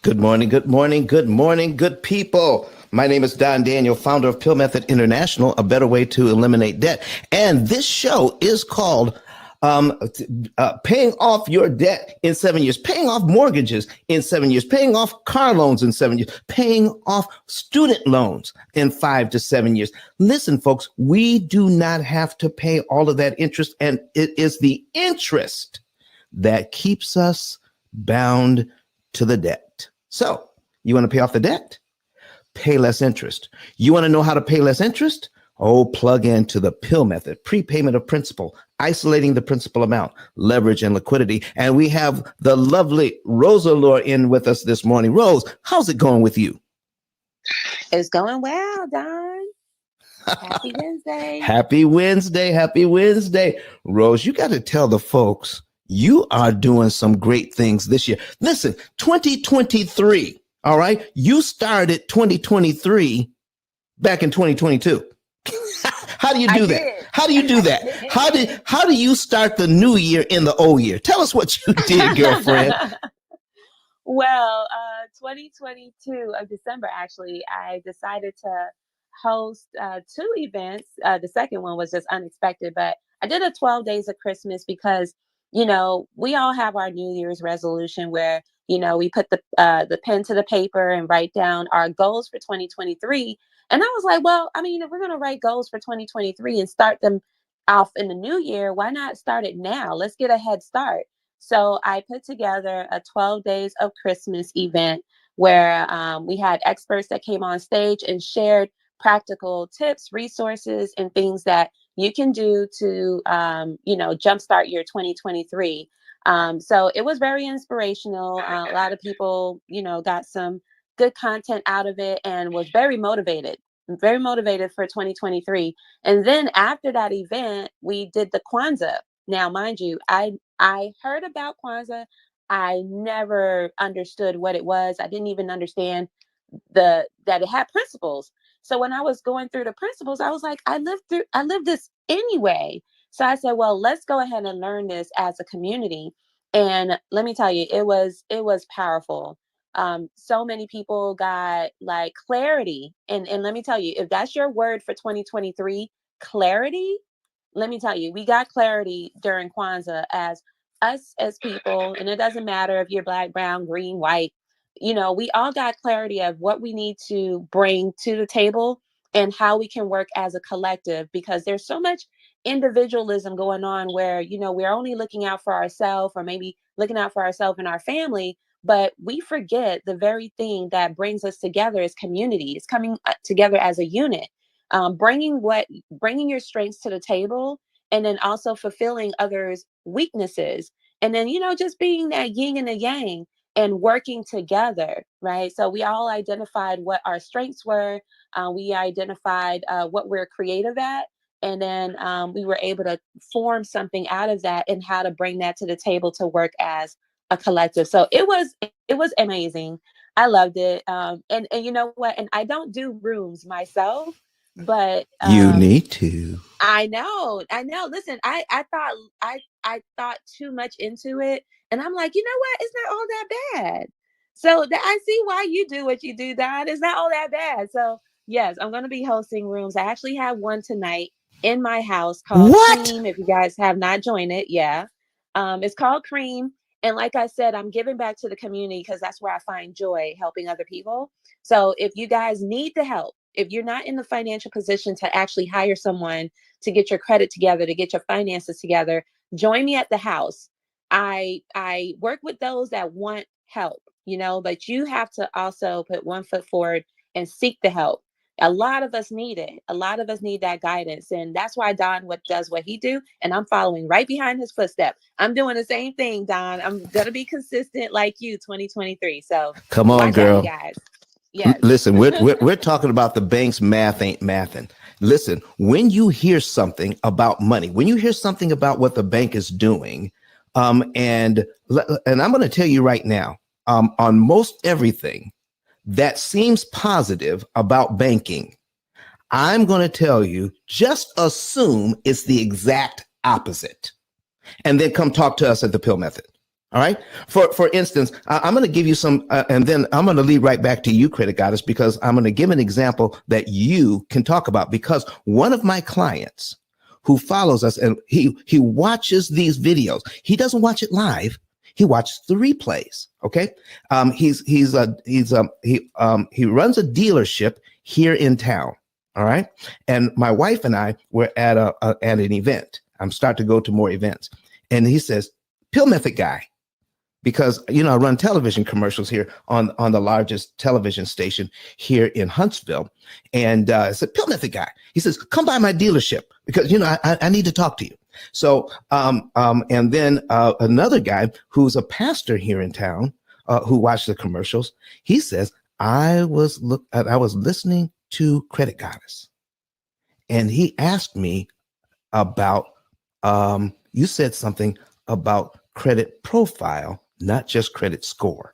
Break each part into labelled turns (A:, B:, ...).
A: Good morning, good morning, good morning, good people. My name is Don Daniel, founder of P.I.L.L Method International, a better way to eliminate debt. And this show is called Paying Off Your Debt in 7 years, paying off mortgages in 7 years, paying off car loans in 7 years, paying off student loans in 5 to 7 years. Listen, folks, we do not have to pay all of that interest, and it is the interest that keeps us bound to the debt. So you want to pay off the debt? Pay less interest. You want to know how to pay less interest? Oh, plug into the P.I.L.L method, prepayment of principal, isolating the principal amount, leverage and liquidity. And we have the lovely Rose Allure in with us this morning. Rose, how's it going with you?
B: It's going well, Don. Happy Wednesday.
A: Happy Wednesday. Happy Wednesday. Rose, you got to tell the folks you are doing some great things this year. Listen, 2023. All right. You started 2023 back in 2022. How do you do that? How do you do that? How do you start the new year in the old year? Tell us what you did, girlfriend.
B: Well, 2022 of December, actually, I decided to host 2 events. The second one was just unexpected, but I did a 12 days of Christmas because, you know, we all have our New Year's resolution where, you know, we put the pen to the paper and write down our goals for 2023. And I was like, well, I mean, if we're going to write goals for 2023 and start them off in the new year, why not start it now? Let's get a head start. So I put together a 12 days of Christmas event where we had experts that came on stage and shared practical tips, resources, and things that you can do to, jumpstart your 2023. So it was very inspirational. A lot of people, got some good content out of it and was very motivated for 2023. And then after that event, we did the Kwanzaa. Now, mind you, I heard about Kwanzaa. I never understood what it was. I didn't even understand that it had principles. So when I was going through the principles, I was like, I lived this anyway. So I said, well, let's go ahead and learn this as a community. And let me tell you, it was powerful. So many people got like clarity. And let me tell you, if that's your word for 2023, clarity, let me tell you, we got clarity during Kwanzaa as us as people. And it doesn't matter if you're black, brown, green, white, we all got clarity of what we need to bring to the table and how we can work as a collective, because there's so much individualism going on where, we're only looking out for ourselves or maybe looking out for ourselves and our family. But we forget the very thing that brings us together as community. It's coming together as a unit, bringing your strengths to the table, and then also fulfilling others' weaknesses. And then, just being that yin and the yang and working together, right? So we all identified what our strengths were. We identified what we're creative at. And then we were able to form something out of that and how to bring that to the table to work as a collective. So it was amazing. I loved it. And you know what? And I don't do rooms myself, but
A: You need to.
B: I know. Listen, I thought too much into it. And I'm like, you know what? It's not all that bad. So I see why you do what you do, Don. It's not all that bad. So yes, I'm going to be hosting rooms. I actually have one tonight in my house called Cream. If you guys have not joined it, yeah. It's called Cream. And like I said, I'm giving back to the community because that's where I find joy, helping other people. So if you guys need the help, if you're not in the financial position to actually hire someone to get your credit together, to get your finances together, join me at the house. I work with those that want help, but you have to also put one foot forward and seek the help. A lot of us need it. A lot of us need that guidance. And that's why Don does what he do. And I'm following right behind his footsteps. I'm doing the same thing, Don. I'm going to be consistent like you 2023. So
A: come on, girl.
B: Out, you guys. Yes.
A: Listen, we're talking about the bank's math ain't mathin'. Listen, when you hear something about money, when you hear something about what the bank is doing, and I'm going to tell you right now, on most everything that seems positive about banking, I'm going to tell you, just assume it's the exact opposite, and then come talk to us at the P.I.L.L method. All right. For instance, I'm going to give you some, and then I'm going to lead right back to you, Credit Goddess, because I'm going to give an example that you can talk about. Because one of my clients who follows us and he watches these videos, he doesn't watch it live. He watches the replays. Okay. He runs a dealership here in town. All right. And my wife and I were at an event. I'm starting to go to more events, and he says, "Pill Method guy." Because I run television commercials here on the largest television station here in Huntsville, and I said, "Pill Method guy." He says, "Come by my dealership because I need to talk to you." So and then another guy who's a pastor here in town who watched the commercials, he says, I was listening to Credit Goddess, and he asked me about you said something about credit profile, not just credit score.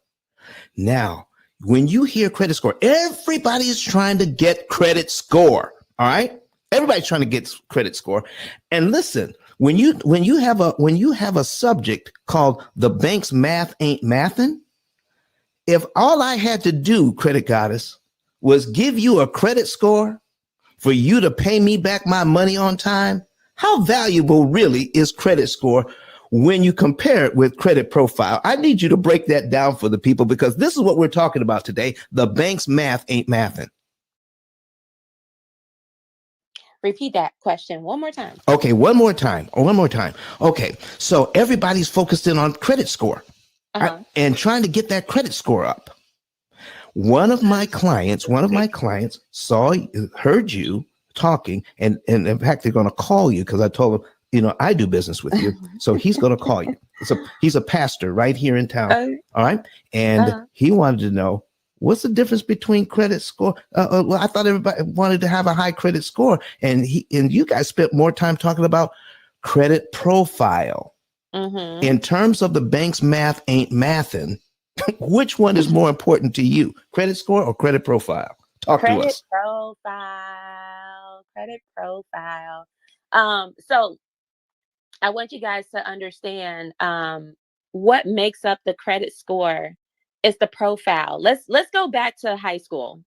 A: Now, when you hear credit score, everybody is trying to get credit score. All right. Everybody's trying to get credit score. And listen, when you have a subject called the bank's math ain't mathin', if all I had to do, Credit Goddess, was give you a credit score for you to pay me back my money on time, how valuable really is credit score when you compare it with credit profile? I need you to break that down for the people, because this is what we're talking about today. The bank's math ain't mathin'.
B: Repeat that question one more time.
A: Okay, one more time. Okay, so everybody's focused in on credit score and trying to get that credit score up. One of my clients heard you talking, and in fact, they're going to call you because I told them, I do business with you. So he's going to call you. He's a pastor right here in town. All right. And he wanted to know, what's the difference between credit score? Well, I thought everybody wanted to have a high credit score. And you guys spent more time talking about credit profile. Mm-hmm. In terms of the bank's math ain't mathin', which one is more important to you, credit score or credit profile? Talk to us.
B: Credit profile. So I want you guys to understand what makes up the credit score is the profile. Let's go back to high school.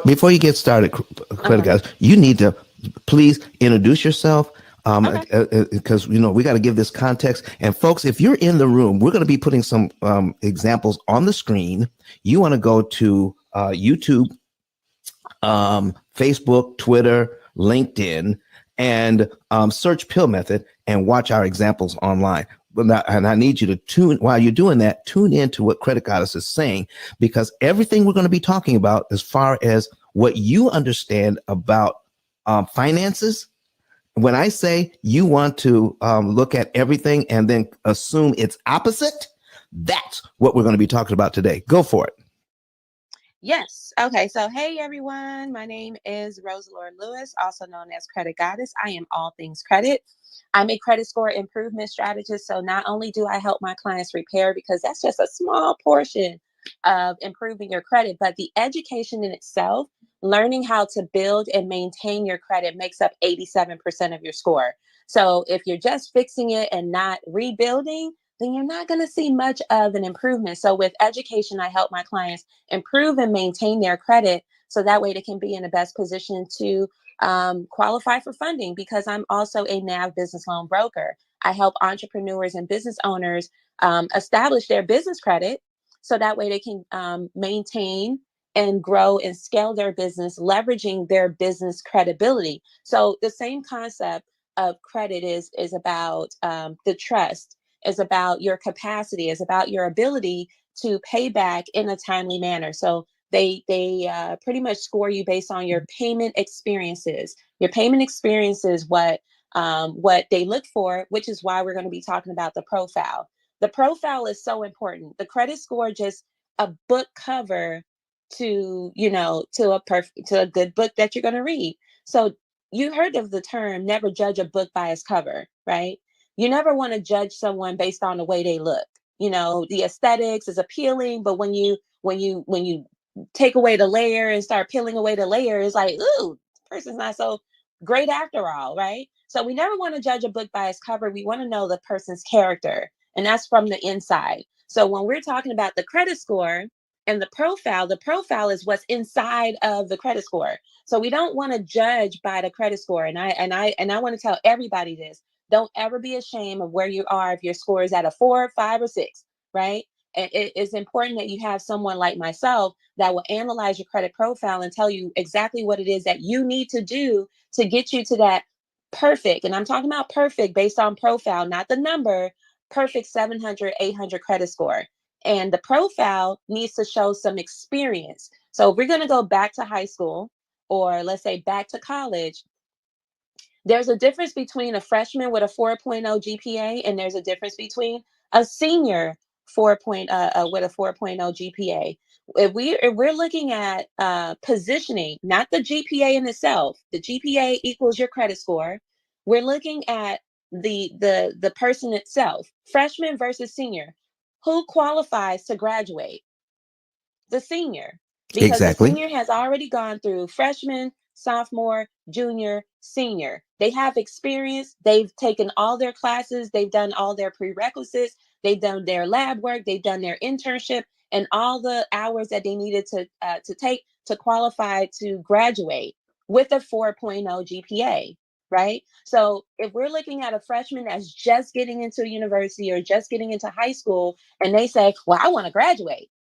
A: Before you get started, Credit Guys, you need to please introduce yourself. Because we got to give this context. And folks, if you're in the room, we're going to be putting some examples on the screen. You want to go to YouTube, Facebook, Twitter, LinkedIn, and search P.I.L.L Method and watch our examples online. And I need you to while you're doing that, tune into what Credit Goddess is saying, because everything we're going to be talking about as far as what you understand about finances. When I say you want to look at everything and then assume it's opposite, that's what we're going to be talking about today. Go for it.
B: Yes. Okay. So, hey, everyone. My name is Rosalord Lewis, also known as Credit Goddess. I am all things credit. I'm a credit score improvement strategist. So not only do I help my clients repair, because that's just a small portion of improving your credit, but the education in itself, learning how to build and maintain your credit, makes up 87% of your score. So if you're just fixing it and not rebuilding, then you're not going to see much of an improvement. So with education, I help my clients improve and maintain their credit so that way they can be in the best position to qualify for funding, because I'm also a NAV business loan broker. I help entrepreneurs and business owners establish their business credit so that way they can maintain and grow and scale their business, leveraging their business credibility. So the same concept of credit is about the trust, is about your capacity, is about your ability to pay back in a timely manner. So they pretty much score you based on your payment experiences. Your payment experience is what they look for, which is why we're going to be talking about the profile. The profile is so important. The credit score just a book cover to a good book that you're going to read. So you heard of the term never judge a book by its cover, right? You never want to judge someone based on the way they look. The aesthetics is appealing, but when you take away the layer and start peeling away the layer, it's like, ooh, this person's not so great after all, right? So we never want to judge a book by its cover. We want to know the person's character, and that's from the inside. So when we're talking about the credit score and the profile is what's inside of the credit score. So we don't want to judge by the credit score. And I want to tell everybody this. Don't ever be ashamed of where you are if your score is at a 4, 5, or 6, right? And it is important that you have someone like myself that will analyze your credit profile and tell you exactly what it is that you need to do to get you to that perfect. And I'm talking about perfect based on profile, not the number, perfect 700, 800 credit score. And the profile needs to show some experience. So if we're going to go back to high school, or let's say back to college, there's a difference between a freshman with a 4.0 GPA, and there's a difference between a senior with a 4.0 GPA. If we're looking at positioning, not the GPA in itself, the GPA equals your credit score. We're looking at the person itself, freshman versus senior. Who qualifies to graduate? The senior, because the
A: Exactly.
B: senior has already gone through freshman, sophomore, junior, senior. They have experience. They've taken all their classes. They've done all their prerequisites. They've done their lab work. They've done their internship and all the hours that they needed to take to qualify to graduate with a 4.0 GPA. Right. So if we're looking at a freshman that's just getting into university or just getting into high school, and they say, well, I want to graduate.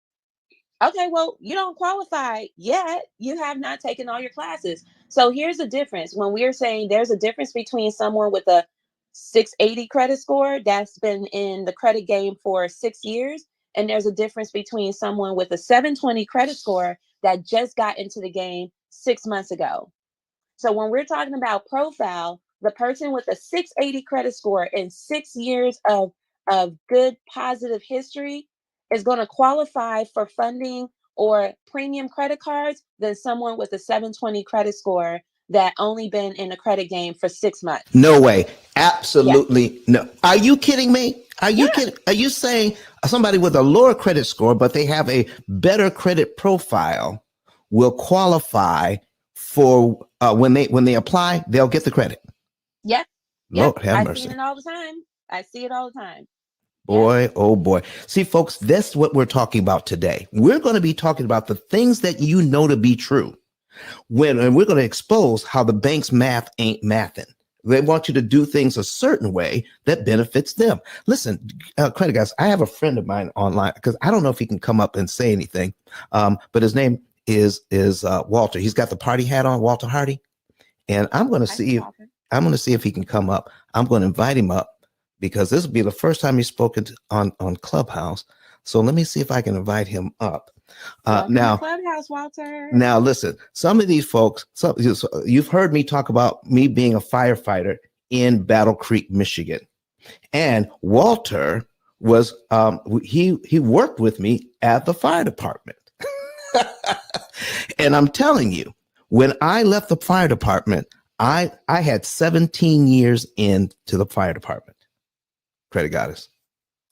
B: Okay, well, you don't qualify yet. You have not taken all your classes. So here's the difference. When we're saying there's a difference between someone with a 680 credit score that's been in the credit game for 6 years, and there's a difference between someone with a 720 credit score that just got into the game 6 months ago. So when we're talking about profile, the person with a 680 credit score and 6 years of good positive history is going to qualify for funding or premium credit cards than someone with a 720 credit score that only been in the credit game for 6 months.
A: No way.
B: Yeah.
A: Absolutely no. Are you kidding me? Are you
B: Yeah.
A: kidding? Are you saying somebody with a lower credit score, but they have a better credit profile, will qualify for when they apply, they'll get the credit?
B: Yep. Yep.
A: Lord have
B: I see
A: mercy.
B: it all the time. I see it all the time. Yep.
A: Boy, oh boy. See, folks, that's what we're talking about today. We're going to be talking about the things that you know to be true. And we're going to expose how the bank's math ain't mathin'. They want you to do things a certain way that benefits them. Listen, credit guys, I have a friend of mine online because I don't know if he can come up and say anything, but his name is Walter. He's got the party hat on, Walter Hardy, and I'm going to see if he can come up. I'm going to invite him up because this will be the first time he's spoken on Clubhouse. So let me see if I can invite him up.
B: Now, Clubhouse, Walter.
A: Now, listen, some of these folks, you've heard me talk about me being a firefighter in Battle Creek, Michigan. And Walter was, he worked with me at the fire department. And I'm telling you, when I left the fire department, I had 17 years into the fire department. Credit goddess.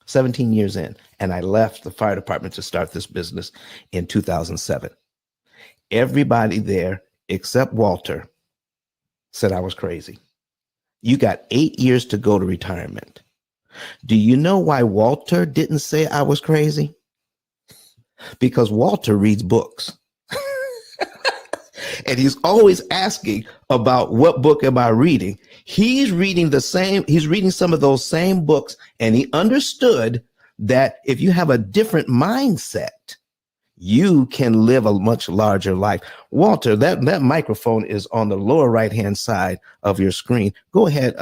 A: 17 years in, and I left the fire department to start this business in 2007. Everybody there except Walter said I was crazy. You got 8 years to go to retirement. Do you know why Walter didn't say I was crazy? Because Walter reads books. And he's always asking about what book am I reading. He's reading some of those same books, and he understood that if you have a different mindset, you can live a much larger life. Walter, that microphone is on the lower right-hand side of your screen. Go ahead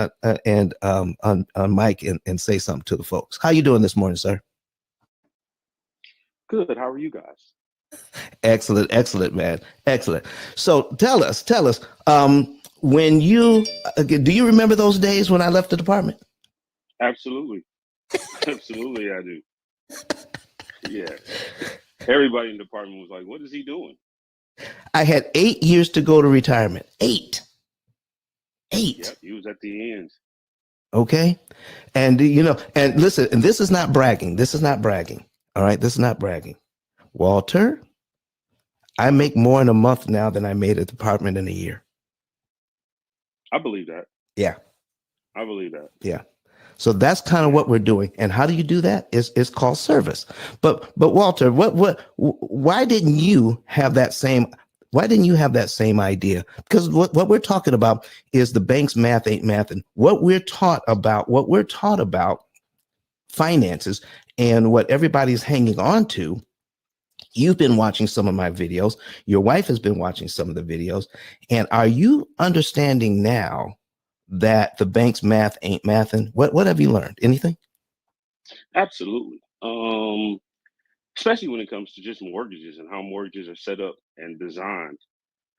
A: and on mic and say something to the folks. How you doing this morning, sir?
C: Good. How are you guys?
A: Excellent, man. Excellent. So tell us, when do you remember those days when I left the department?
C: Absolutely. Absolutely, I do. Yeah. Everybody in the department was like, what is he doing?
A: I had 8 years to go to retirement. Eight.
C: Yep, he was at the end.
A: Okay. And, and listen, and this is not bragging. All right. This is not bragging. Walter, I make more in a month now than I made at the department in a year.
C: I believe that.
A: Yeah.
C: I believe that.
A: Yeah. So that's kind of what we're doing. And how do you do that? It's called service. But Walter, why didn't you have that same idea? Because what we're talking about is the bank's math ain't mathin'. What we're taught about finances and what everybody's hanging on to. You've been watching some of my videos. Your wife has been watching some of the videos. And are you understanding now that the bank's math ain't mathin'? What have you learned? Anything?
C: Absolutely. Especially when it comes to just mortgages and how mortgages are set up and designed,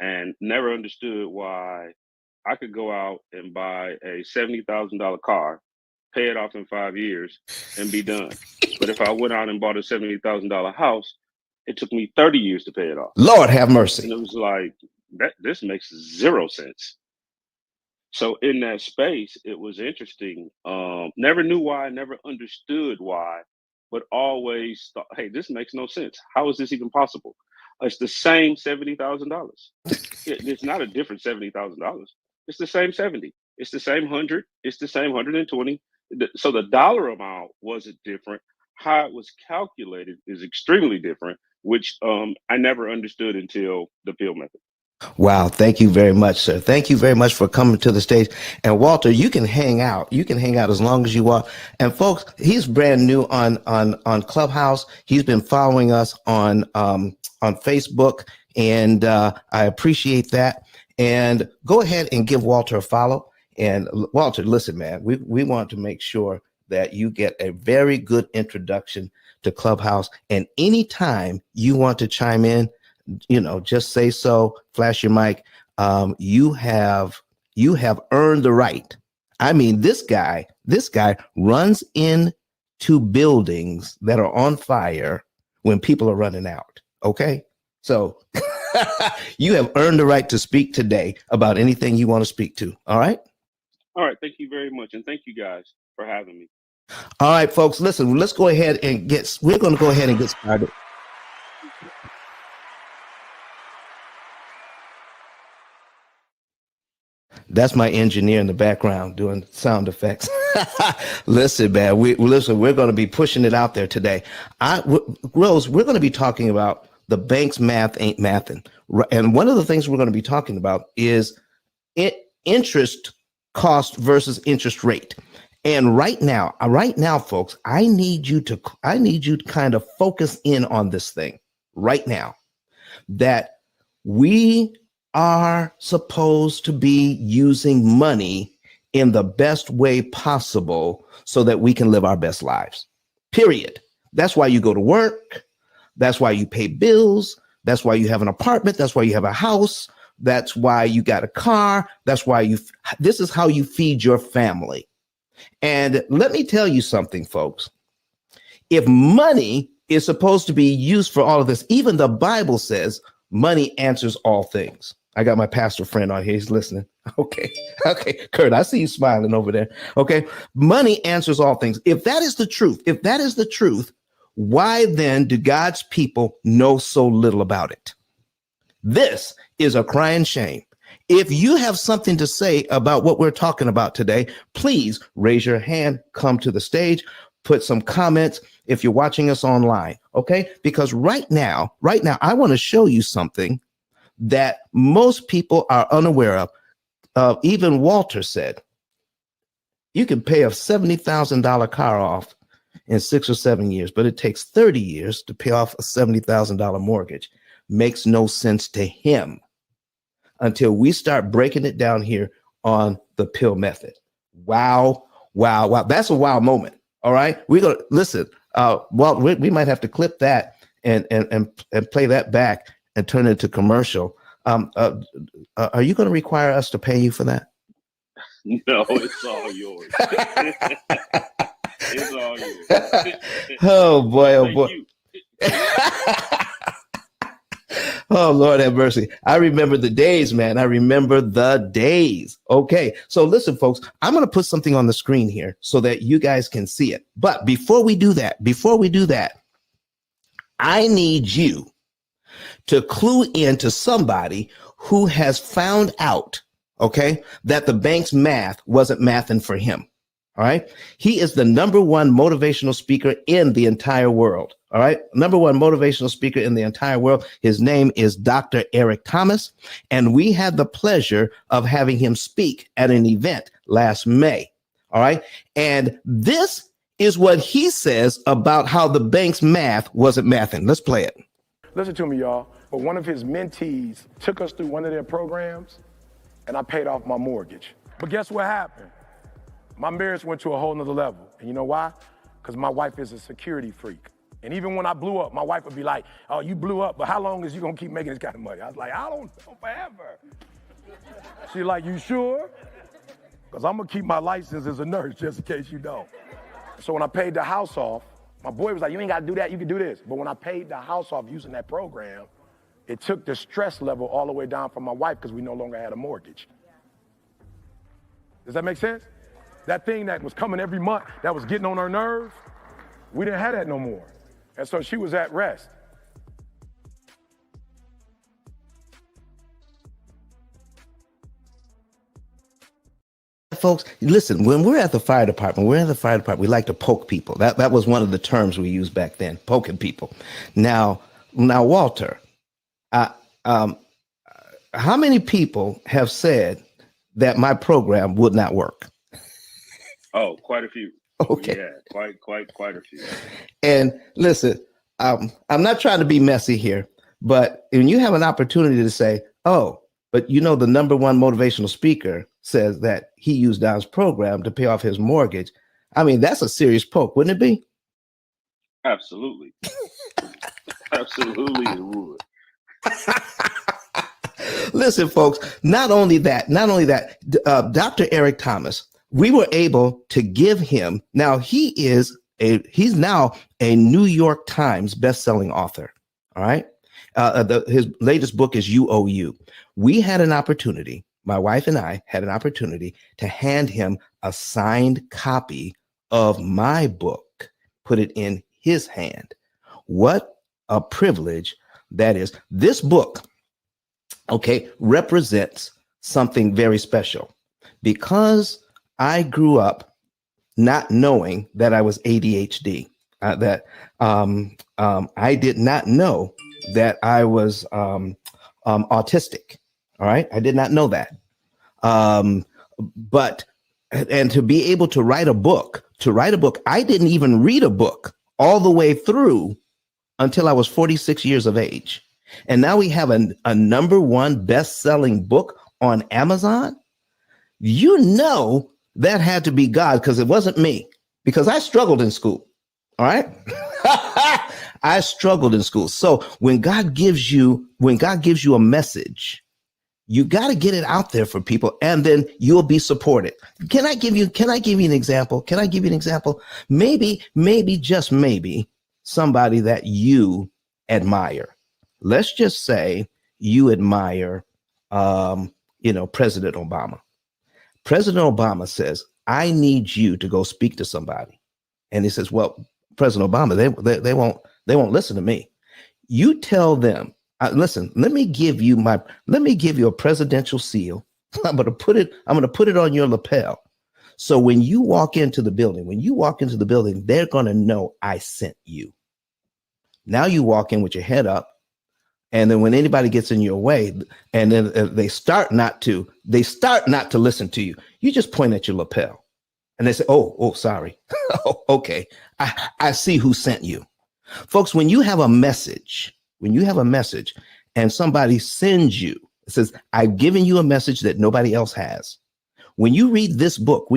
C: and never understood why I could go out and buy a $70,000 car, pay it off in 5 years, and be done. But if I went out and bought a $70,000 house, it took me 30 years to pay it off.
A: Lord have
C: And
A: mercy.
C: it was like, this makes zero sense. So in that space, it was interesting. Never knew why, never understood why, but always thought, hey, this makes no sense. How is this even possible? It's the same $70,000. It's not a different $70,000. It's the same 70. It's the same 100. It's the same 120. So the dollar amount wasn't different. How it was calculated is extremely different, which I never understood until the P.I.L.L method.
A: Wow. Thank you very much, sir. Thank you very much for coming to the stage. And Walter, you can hang out. You can hang out as long as you want. And folks, he's brand new on Clubhouse. He's been following us on Facebook, and I appreciate that. And go ahead and give Walter a follow. And Walter, listen, man, we want to make sure that you get a very good introduction to Clubhouse. And anytime you want to chime in, just say so, flash your mic. You have earned the right. I mean, this guy runs into buildings that are on fire when people are running out. Okay. So you have earned the right to speak today about anything you want to speak to. All right.
C: All right. Thank you very much. And thank you guys for having me.
A: All right, folks, listen, we're going to go ahead and get started. That's my engineer in the background doing sound effects. Listen, man, we're going to be pushing it out there today. Rose, we're going to be talking about the bank's math ain't mathin'. And one of the things we're going to be talking about is interest cost versus interest rate. And right now, folks, I need you to kind of focus in on this thing right now, that we are supposed to be using money in the best way possible so that we can live our best lives. Period. That's why you go to work. That's why you pay bills. That's why you have an apartment. That's why you have a house. That's why you got a car. That's why this is how you feed your family. And let me tell you something, folks. If money is supposed to be used for all of this, even the Bible says money answers all things. I got my pastor friend on here. He's listening. Okay. Kurt, I see you smiling over there. Okay. Money answers all things. If that is the truth, why then do God's people know so little about it? This is a crying shame. If you have something to say about what we're talking about today, please raise your hand, come to the stage, put some comments if you're watching us online. Okay. Because right now, I want to show you something that most people are unaware of. Even Walter said, you can pay a $70,000 car off in 6 or 7 years, but it takes 30 years to pay off a $70,000 mortgage. Makes no sense to him until we start breaking it down here on the P.I.L.L method. Wow. That's a wow moment. All right. We're going to listen. We might have to clip that and play that back and turn it to commercial. Are you going to require us to pay you for that?
C: No, it's all yours. It's all yours.
A: Oh boy. Oh, Lord have mercy. I remember the days, man. I remember the days. Okay. So listen, folks, I'm going to put something on the screen here so that you guys can see it. But before we do that, I need you to clue in to somebody who has found out, okay, that the bank's math wasn't mathin' for him. All right. He is the number one motivational speaker in the entire world. All right. Number one motivational speaker in the entire world. His name is Dr. Eric Thomas. And we had the pleasure of having him speak at an event last May. All right. And this is what he says about how the bank's math wasn't mathin'. Let's play it.
D: Listen to me, y'all. But one of his mentees took us through one of their programs, and I paid off my mortgage. But guess what happened? My marriage went to a whole nother level. And you know why? Because my wife is a security freak. And even when I blew up, my wife would be like, oh, you blew up, but how long is you gonna keep making this kind of money? I was like, I don't know, forever. She's like, you sure? Because I'm gonna keep my license as a nurse just in case you don't. So when I paid the house off, my boy was like, you ain't gotta do that, you can do this. But when I paid the house off using that program, it took the stress level all the way down for my wife because we no longer had a mortgage. Does that make sense? That thing that was coming every month, that was getting on her nerves, we didn't have that no more. And so she was at rest.
A: Folks, listen, when we're at the fire department, we like to poke people. That was one of the terms we used back then, poking people. Now, Walter, how many people have said that my program would not work?
C: Oh, quite a few.
A: Okay.
C: Yeah, quite a few.
A: And listen, I'm not trying to be messy here, but when you have an opportunity to say, oh, but you know, the number one motivational speaker says that he used Don's program to pay off his mortgage. I mean, that's a serious poke, wouldn't it be?
C: Absolutely. Absolutely it would.
A: Listen, folks, not only that, Dr. Eric Thomas, we were able to give him, now he's now a New York Times bestselling author. All right. His latest book is UOU. We had an opportunity, my wife and I had an opportunity to hand him a signed copy of my book, put it in his hand. What a privilege that is. This book, okay, represents something very special because I grew up not knowing that I was ADHD, I did not know that I was autistic. All right. I did not know that. But to be able to write a book, I didn't even read a book all the way through until I was 46 years of age. And now we have a number one best-selling book on Amazon. You know, that had to be God, because it wasn't me, because I struggled in school. All right. I struggled in school. So when God gives you a message, you got to get it out there for people, and then you'll be supported. Can I give you an example? Maybe, just maybe, somebody that you admire. Let's just say you admire, President Obama. President Obama says, I need you to go speak to somebody. And he says, well, President Obama, they won't listen to me. You tell them, listen, let me give you a presidential seal. I'm going to put it on your lapel. So when you walk into the building, they're going to know I sent you. Now you walk in with your head up. And then when anybody gets in your way, and then they start not to listen to you, you just point at your lapel and they say, oh, sorry. Oh, okay. I see who sent you. Folks, when you have a message and somebody sends you, it says, I've given you a message that nobody else has. When you read this book,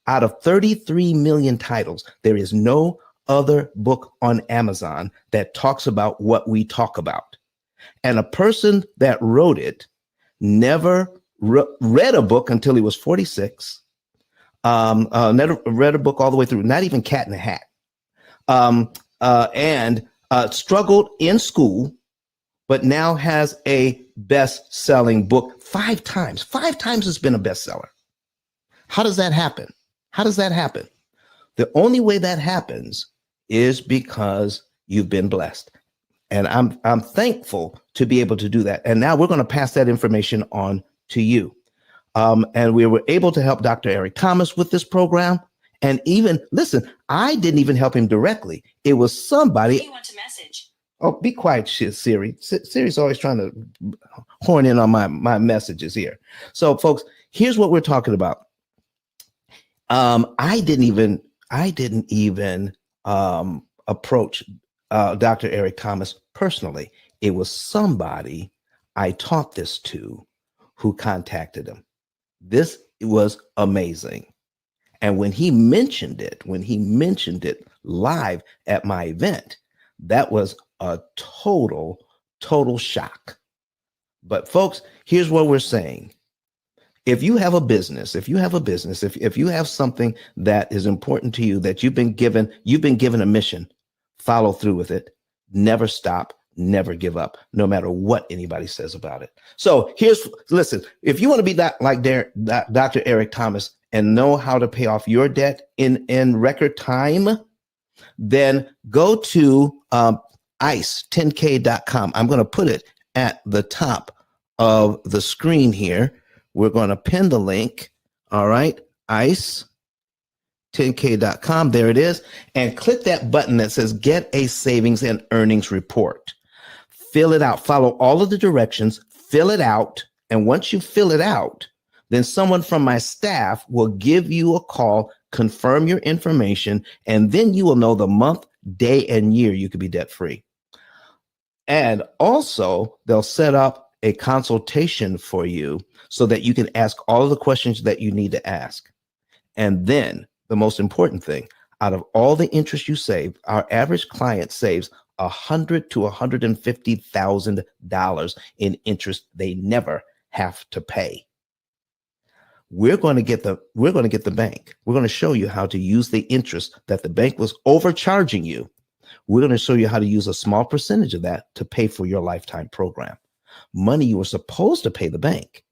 A: out of 33 million titles, there is no other book on Amazon that talks about what we talk about. And a person that wrote it never read a book until he was 46. Never read a book all the way through, not even Cat in the Hat. And struggled in school, but now has a best-selling book 5 times. 5 times it's been a bestseller. How does that happen? The only way that happens is because you've been blessed. And I'm thankful to be able to do that. And now we're going to pass that information on to you. And we were able to help Dr. Eric Thomas with this program. And even, listen, I didn't even help him directly. It was somebody.
E: You want to message.
A: Oh, be quiet, shit, Siri. Siri's always trying to horn in on my messages here. So, folks, here's what we're talking about. I didn't even approach Dr. Eric Thomas personally. It was somebody I taught this to who contacted him. This was amazing. And when he mentioned it live at my event, that was a total shock. But folks, here's what we're saying. If you have a business, if you have something that is important to you, that you've been given a mission, follow through with it. Never stop, never give up, no matter what anybody says about it. So listen, if you want to be like Dr. Eric Thomas and know how to pay off your debt in record time, then go to ice10k.com. I'm going to put it at the top of the screen here. We're going to pin the link. All right. ice10k.com. There it is. And click that button that says get a savings and earnings report. Fill it out. Follow all of the directions. Fill it out. And once you fill it out, then someone from my staff will give you a call, confirm your information, and then you will know the month, day, and year you could be debt free. And also, they'll set up a consultation for you so that you can ask all of the questions that you need to ask. And then the most important thing, out of all the interest you save, our average client saves $100,000 to $150,000 in interest they never have to pay. We're going to get the bank. We're going to show you how to use the interest that the bank was overcharging you. We're going to show you how to use a small percentage of that to pay for your lifetime program. Money you were supposed to pay the bank,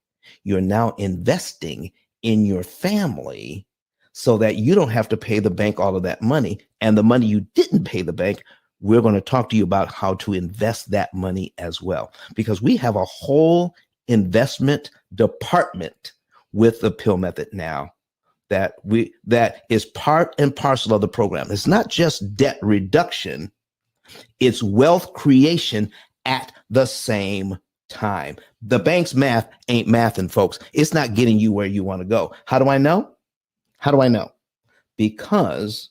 A: you're now investing in your family so that you don't have to pay the bank all of that money. And the money you didn't pay the bank, we're going to talk to you about how to invest that money as well, because we have a whole investment department with the P.I.L.L method now that is part and parcel of the program. It's not just debt reduction, it's wealth creation at the same time. The bank's math ain't mathin', folks. It's not getting you where you want to go. How do I know? Because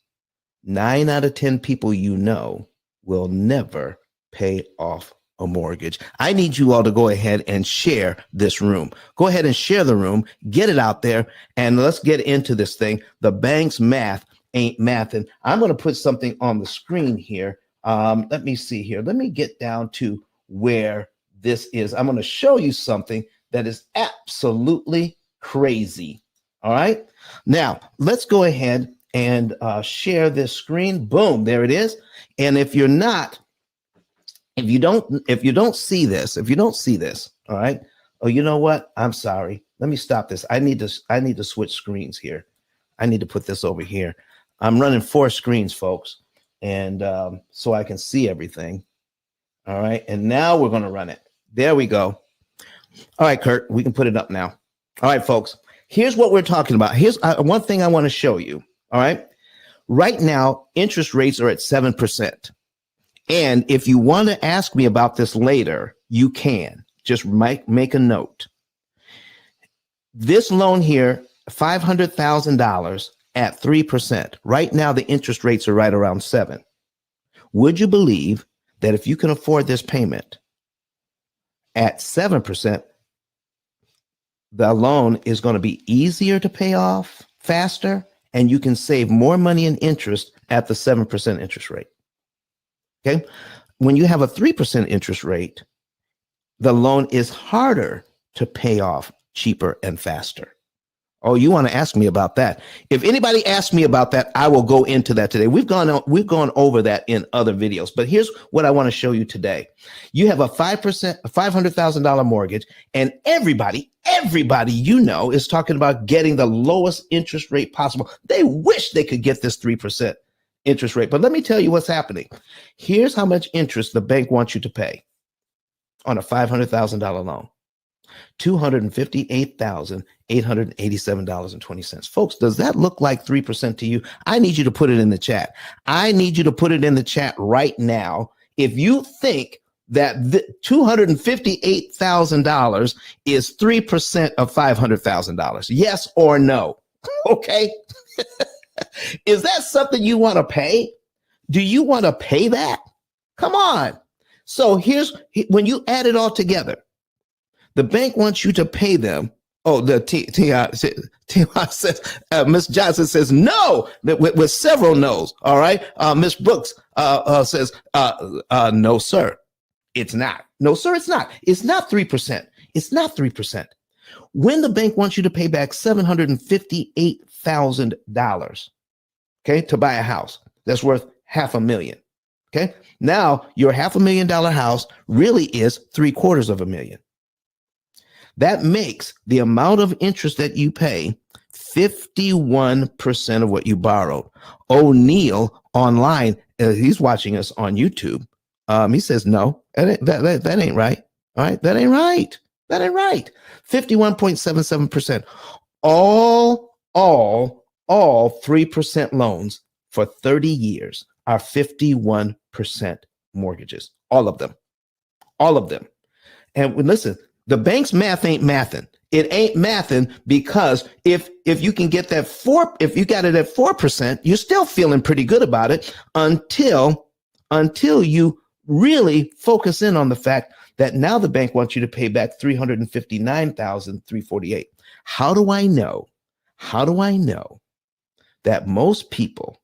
A: 9 out of 10 people you know will never pay off a mortgage. I need you all to go ahead and share this room. Go ahead and share the room, get it out there, and let's get into this thing. The bank's math ain't mathin'. I'm going to put something on the screen here. Let me see here. Let me get down to where this is. I'm going to show you something that is absolutely crazy. All right. Now let's go ahead and share this screen. Boom, there it is. And if you don't see this, all right. Oh, you know what? I'm sorry. Let me stop this. I need to switch screens here. I need to put this over here. I'm running 4 screens, folks, and so I can see everything. All right. And now we're going to run it. There we go. All right, Kurt, we can put it up now. All right, folks, here's what we're talking about. Here's one thing I want to show you. All right. Right now, interest rates are at 7%. And if you want to ask me about this later, you can. Just make a note. This loan here, $500,000 at 3%. Right now, the interest rates are right around 7%. Would you believe that if you can afford this payment at 7%, the loan is going to be easier to pay off faster, and you can save more money in interest at the 7% interest rate? Okay. When you have a 3% interest rate, the loan is harder to pay off cheaper and faster. Oh, you want to ask me about that? If anybody asks me about that, I will go into that today. We've gone over that in other videos, but here's what I want to show you today. You have a 5%, $500,000 mortgage, and everybody you know is talking about getting the lowest interest rate possible. They wish they could get this 3% interest rate, but let me tell you what's happening. Here's how much interest the bank wants you to pay on a $500,000 loan. $258,887.20. Folks, does that look like 3% to you? I need you to put it in the chat. I need you to put it in the chat right now. If you think that $258,000 is 3% of $500,000, yes or no? Okay. Is that something you want to pay? Do you want to pay that? Come on. So when you add it all together, the bank wants you to pay them. Oh, the T.I. says, Miss Johnson says no, with several no's. All right. Miss Brooks says, no, sir, it's not. No, sir, it's not. It's not 3%. It's not 3%. When the bank wants you to pay back $758,000, okay, to buy a house that's worth $500,000. Okay. Now your $500,000 house really is $750,000. That makes the amount of interest that you pay 51% of what you borrowed. O'Neill online, he's watching us on YouTube. He says, no, that ain't right. All right. That ain't right. That ain't right. 51.77%. All 3% loans for 30 years are 51% mortgages. All of them. All of them. And listen, the bank's math ain't mathin'. It ain't mathin' because if you can get that if you got it at 4%, you're still feeling pretty good about it until you really focus in on the fact that now the bank wants you to pay back $359,348. How do I know? How do I know that most people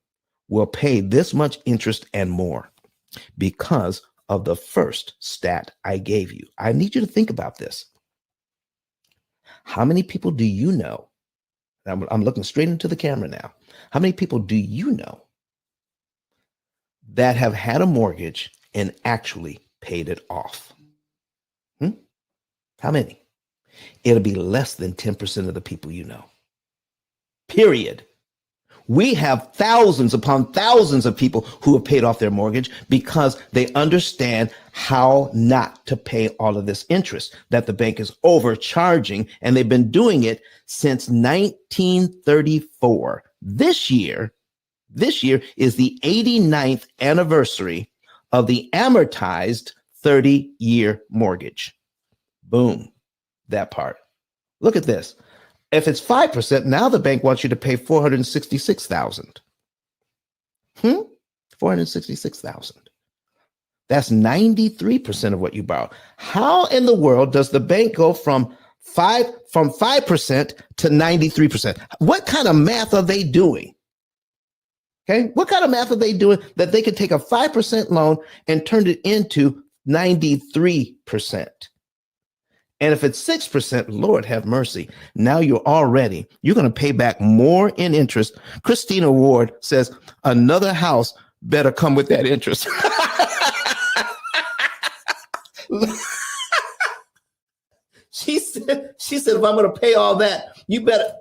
A: will pay this much interest and more? Because of the first stat I gave you. I need you to think about this. How many people do you know? I'm looking straight into the camera now. How many people do you know that have had a mortgage and actually paid it off? How many? It'll be less than 10% of the people you know. Period. We have thousands upon thousands of people who have paid off their mortgage because they understand how not to pay all of this interest that the bank is overcharging, and they've been doing it since 1934. This year is the 89th anniversary of the amortized 30-year mortgage. Boom, that part. Look at this. If it's 5%, now the bank wants you to pay $466,000. $466,000. That's 93% of what you borrow. How in the world does the bank go from 5% to 93%? What kind of math are they doing? Okay, what kind of math are they doing that they can take a 5% loan and turn it into 93%? And if it's 6%, Lord have mercy. Now you're going to pay back more in interest. Christina Ward says another house better come with that interest. She said, if I'm going to pay all that, you better.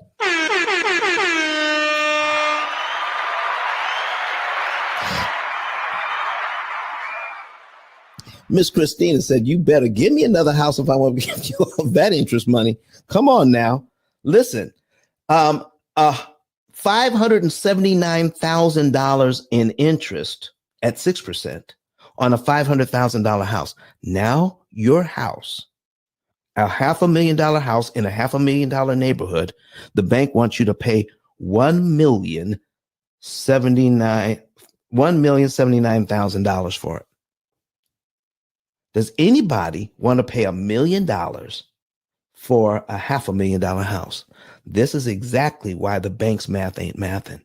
A: Miss Christina said, you better give me another house if I want to give you all that interest money. Come on now. Listen, $579,000 in interest at 6% on a $500,000 house. Now your house, a $500,000 house in a $500,000 neighborhood, the bank wants you to pay $1,079,000 for it. Does anybody want to pay $1 million for a $500,000 house? This is exactly why the bank's math ain't mathin'.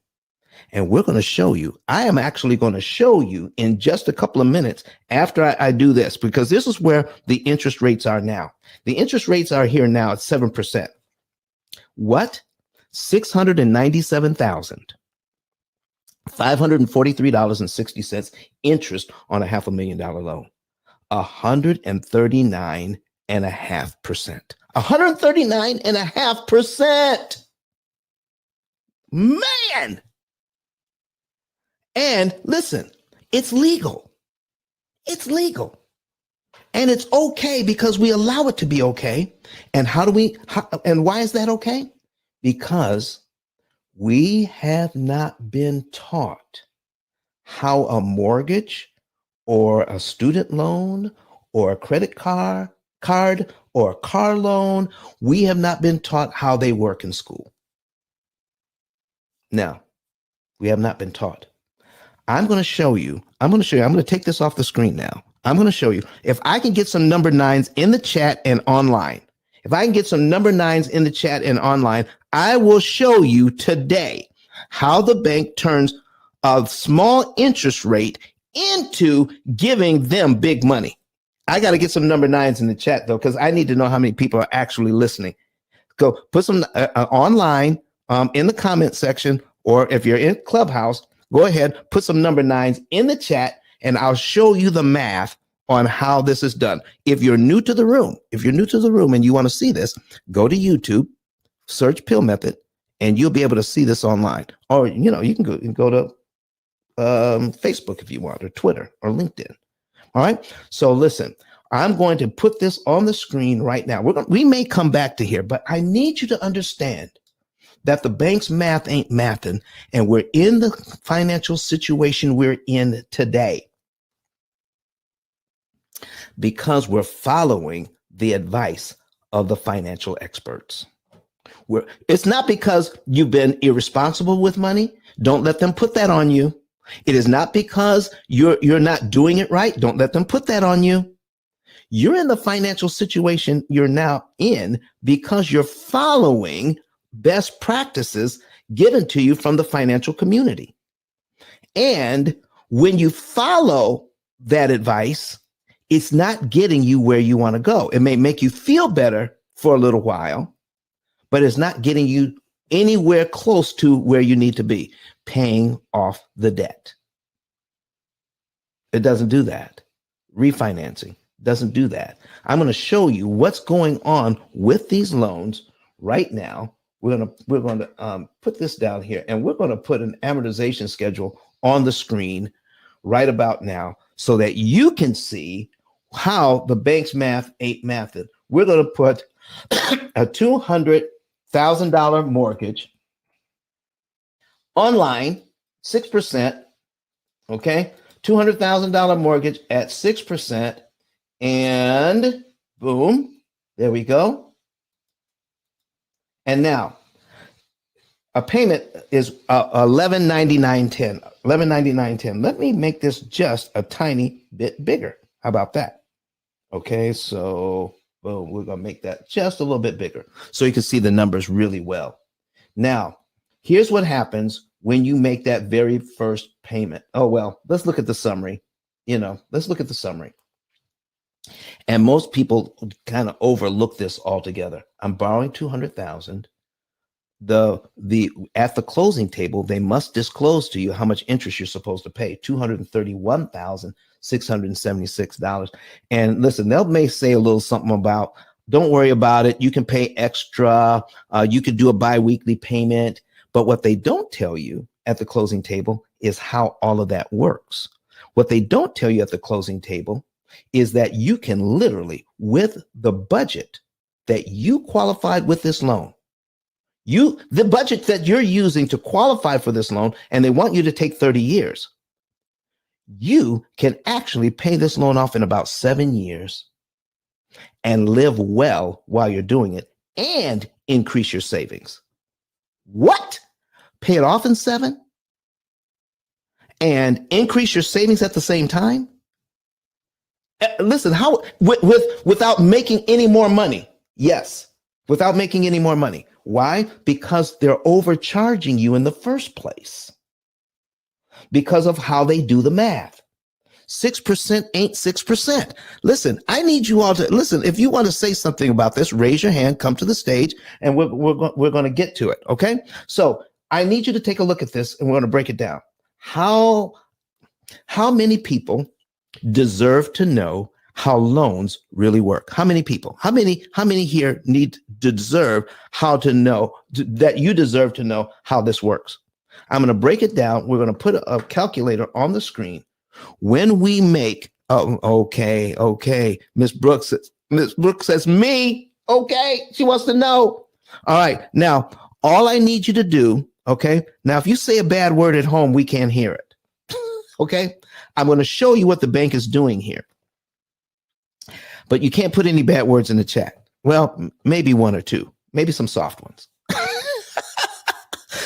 A: And we're going to show you. I am actually going to show you in just a couple of minutes after I do this, because this is where the interest rates are now. The interest rates are here now at 7%. What? $697,543.60 interest on a $500,000 loan. 139.5%. 139.5%. Man. And listen, it's legal. It's legal. And it's okay because we allow it to be okay. And and why is that okay? Because we have not been taught how a mortgage or a student loan or a credit card or a car loan, we have not been taught how they work in school. Now, we have not been taught. I'm going to take this off the screen now. I'm going to show you. If I can get some number 9s in the chat and online, I will show you today how the bank turns a small interest rate into giving them big money. I got to get some number 9s in the chat, though, because I need to know how many people are actually listening. Go put some online in the comment section, or if you're in Clubhouse, go ahead, put some number 9s in the chat, and I'll show you the math on how this is done. If you're new to the room, and you want to see this, go to YouTube, search P.I.L.L method, and you'll be able to see this online. Or, you can go to Facebook if you want, or Twitter, or LinkedIn. All right. So listen, I'm going to put this on the screen right now. We may come back to here, but I need you to understand that the bank's math ain't mathin', and we're in the financial situation we're in today because we're following the advice of the financial experts. It's not because you've been irresponsible with money. Don't let them put that on you. It is not because you're not doing it right. Don't let them put that on you. You're in the financial situation you're now in because you're following best practices given to you from the financial community. And when you follow that advice, it's not getting you where you want to go. It may make you feel better for a little while, but it's not getting you anywhere close to where you need to be, paying off the debt. It doesn't do that. Refinancing doesn't do that. I'm going to show you what's going on with these loans right now. We're going to put this down here, and we're going to put an amortization schedule on the screen right about now so that you can see how the bank's math ain't mathin'. We're going to put a $200,000 mortgage online, 6%. Okay, $200,000 mortgage at 6%, and boom, there we go. And now a payment is $11.99.10. $11.99.10. Let me make this just a tiny bit bigger. How about that? Okay, so boom, we're gonna make that just a little bit bigger so you can see the numbers really well. Now, here's what happens when you make that very first payment. Oh, well, let's look at the summary. Let's look at the summary. And most people kind of overlook this altogether. I'm borrowing $200,000. At the closing table, they must disclose to you how much interest you're supposed to pay, $231,676. And listen, they may say a little something about, don't worry about it. You can pay extra. You could do a biweekly payment. But what they don't tell you at the closing table is how all of that works. What they don't tell you at the closing table is that you can literally, with the budget that you qualified with this loan, the budget that you're using to qualify for this loan, and they want you to take 30 years, you can actually pay this loan off in about 7 years and live well while you're doing it and increase your savings. What? Pay it off in 7 and increase your savings at the same time? Listen, how without making any more money? Yes, without making any more money. Why? Because they're overcharging you in the first place because of how they do the math. 6% ain't 6%. Listen, I need you all to listen. If you want to say something about this, raise your hand, come to the stage, and we're going to get to it. Okay. So I need you to take a look at this, and we're going to break it down. How many people deserve to know how loans really work? How many people? How many here need to deserve how to know that you deserve to know how this works? I'm going to break it down. We're going to put a calculator on the screen. When we make Oh, okay, okay. Miss Brooks says me. Okay, she wants to know. All right, now all I need you to do. Okay, now if you say a bad word at home, we can't hear it. Okay, I'm going to show you what the bank is doing here, but you can't put any bad words in the chat. Well, maybe one or two, maybe some soft ones.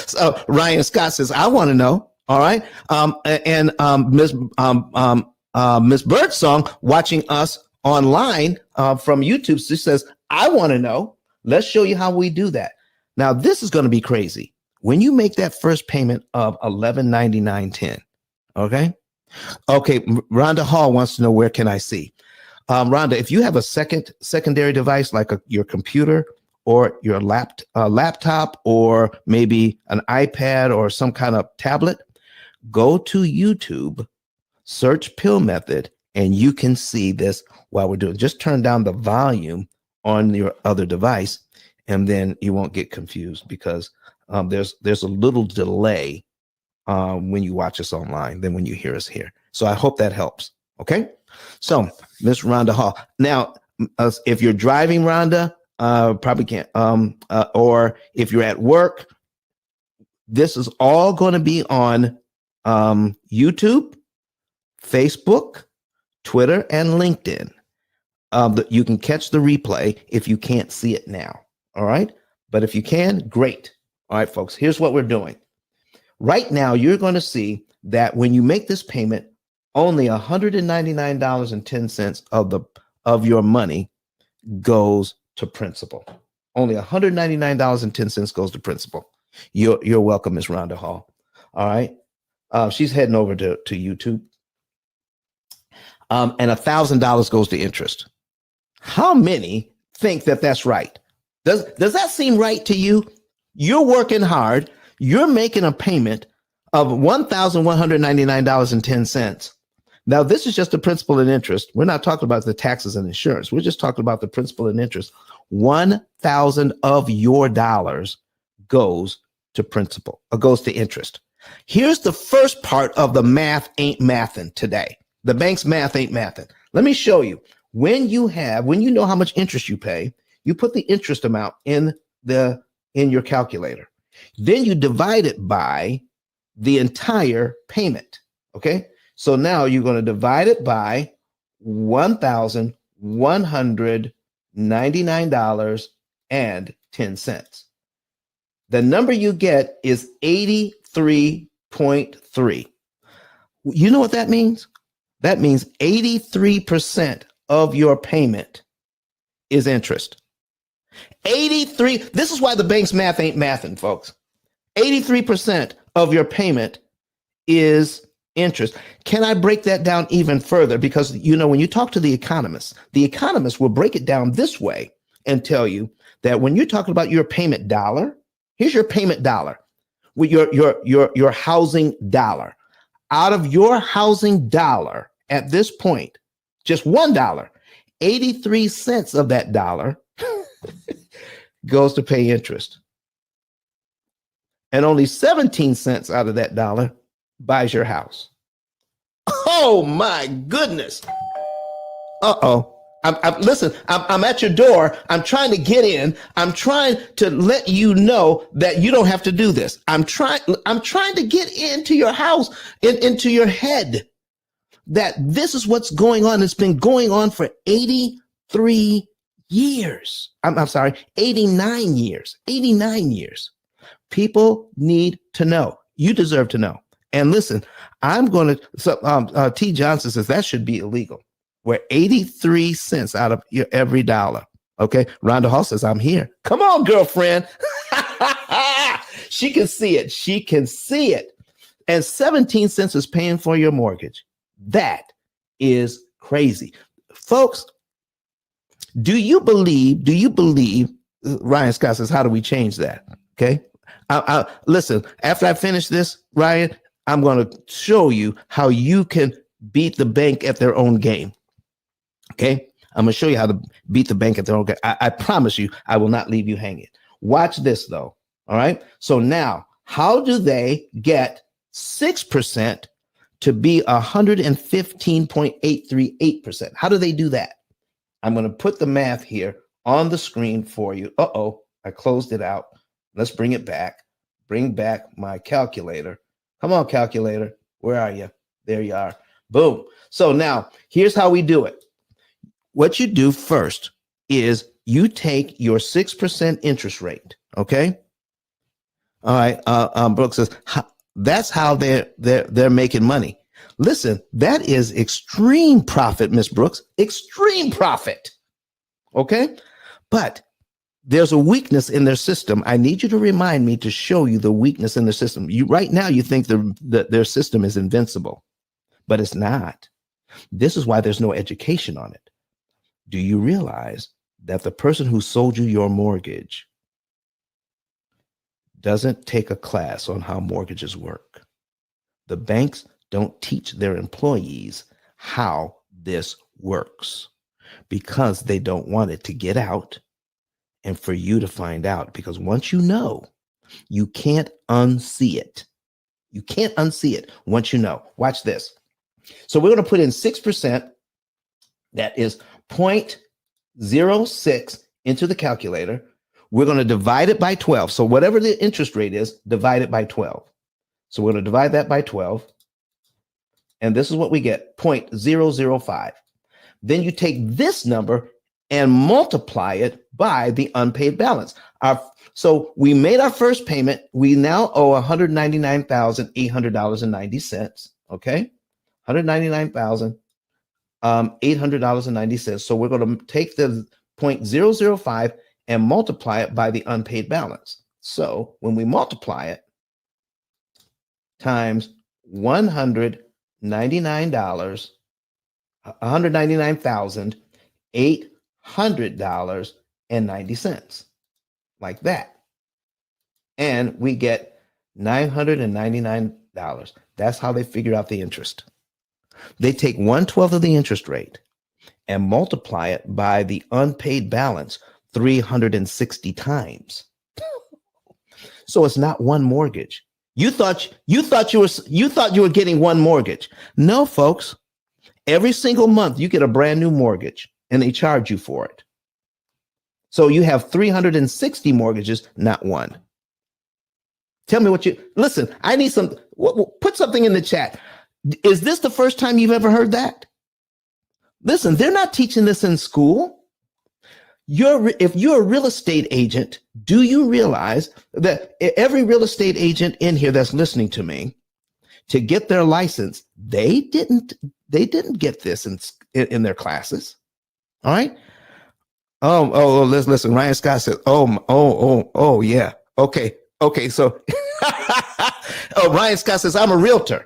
A: So Ryan Scott says, I want to know. All right. And Miss Birdsong watching us online from YouTube, she says, I want to know. Let's show you how we do that. Now, this is going to be crazy. When you make that first payment of $11.99.10, okay? Okay, Rhonda Hall wants to know, where can I see? Rhonda, if you have a secondary device like your computer or your laptop or maybe an iPad or some kind of tablet, go to YouTube, search P.I.L.L method, and you can see this while we're doing. Just turn down the volume on your other device, and then you won't get confused because there's a little delay when you watch us online than when you hear us here. So I hope that helps. Okay. So Miss Rhonda Hall. Now, if you're driving, Rhonda, probably can't. Or if you're at work, this is all going to be on YouTube, Facebook, Twitter, and LinkedIn. You can catch the replay if you can't see it now. All right. But if you can, great. All right, folks, here's what we're doing. Right now, you're going to see that when you make this payment, only $199.10 of your money goes to principal. Only $199.10 goes to principal. You're welcome, Ms. Rhonda Hall. All right. She's heading over to YouTube. And $1,000 goes to interest. How many think that that's right? Does that seem right to you? You're working hard. You're making a payment of $1,199.10. Now, this is just the principal and interest. We're not talking about the taxes and insurance. We're just talking about the principal and interest. 1,000 of your dollars goes to principal, or goes to interest. Here's the first part of the math ain't mathin' today. The bank's math ain't mathin'. Let me show you. When you know how much interest you pay, you put the interest amount in your calculator. Then you divide it by the entire payment. Okay. So now you're going to divide it by $1,199.10. The number you get is 83.3. You know what that means? That means 83% of your payment is interest. 83. This is why the bank's math ain't mathin', folks. 83% of your payment is interest. Can I break that down even further? Because, when you talk to the economists will break it down this way and tell you that when you're talking about your payment dollar, here's your payment dollar with your housing dollar. Out of your housing dollar at this point, just $1, 83 cents of that dollar goes to pay interest. And only 17 cents out of that dollar buys your house. Oh my goodness. Uh-oh. Listen, I'm at your door. I'm trying to get in. I'm trying to let you know that you don't have to do this. I'm trying to get into your house, into your head, that this is what's going on. It's been going on for 83 years. I'm sorry, 89 years. 89 years. People need to know. You deserve to know. And listen, T. Johnson says that should be illegal. We're 83 cents out of your every dollar. Okay. Rhonda Hall says, I'm here. Come on, girlfriend. She can see it. She can see it. And 17 cents is paying for your mortgage. That is crazy. Folks, do you believe, Ryan Scott says, how do we change that? Okay. Listen, after I finish this, Ryan, I'm going to show you how you can beat the bank at their own game. Okay. I'm going to show you how to beat the bank at their own game. I promise you, I will not leave you hanging. Watch this though. All right. So now, how do they get 6% to be 115.838%. How do they do that? I'm going to put the math here on the screen for you. Uh-oh, I closed it out. Let's bring it back. Bring back my calculator. Come on, calculator. Where are you? There you are. Boom. So now here's how we do it. What you do first is you take your 6% interest rate. Okay. All right. Brooks says that's how they're making money. Listen, that is extreme profit, Miss Brooks. Extreme profit. Okay. But there's a weakness in their system. I need you to remind me to show you the weakness in their system. Right now you think their system is invincible, but it's not. This is why there's no education on it. Do you realize that the person who sold you your mortgage doesn't take a class on how mortgages work? The banks don't teach their employees how this works because they don't want it to get out and for you to find out, because once you know, you can't unsee it. You can't unsee it once you know. Watch this. So we're going to put in 6%. That is 0.06 into the calculator. We're going to divide it by 12. So whatever the interest rate is, divide it by 12. So we're going to divide that by 12. And this is what we get, 0.005. Then you take this number and multiply it by the unpaid balance. So we made our first payment. We now owe $199,800.90. Okay, $199,800.90. So we're going to take the 0.005 and multiply it by the unpaid balance. So when we multiply it times $199,800.90, like that. And we get $999. That's how they figure out the interest. They take 1/12 of the interest rate and multiply it by the unpaid balance 360 times. So it's not one mortgage. You thought you were getting one mortgage. No, folks. Every single month you get a brand new mortgage and they charge you for it. So you have 360 mortgages, not one. Tell me listen, I need put something in the chat. Is this the first time you've ever heard that? Listen, they're not teaching this in school. If you're a real estate agent, do you realize that every real estate agent in here that's listening to me, to get their license, they didn't get this in their classes. All right. Oh, listen. Ryan Scott says, oh, yeah. Okay. So, Ryan Scott says, I'm a realtor.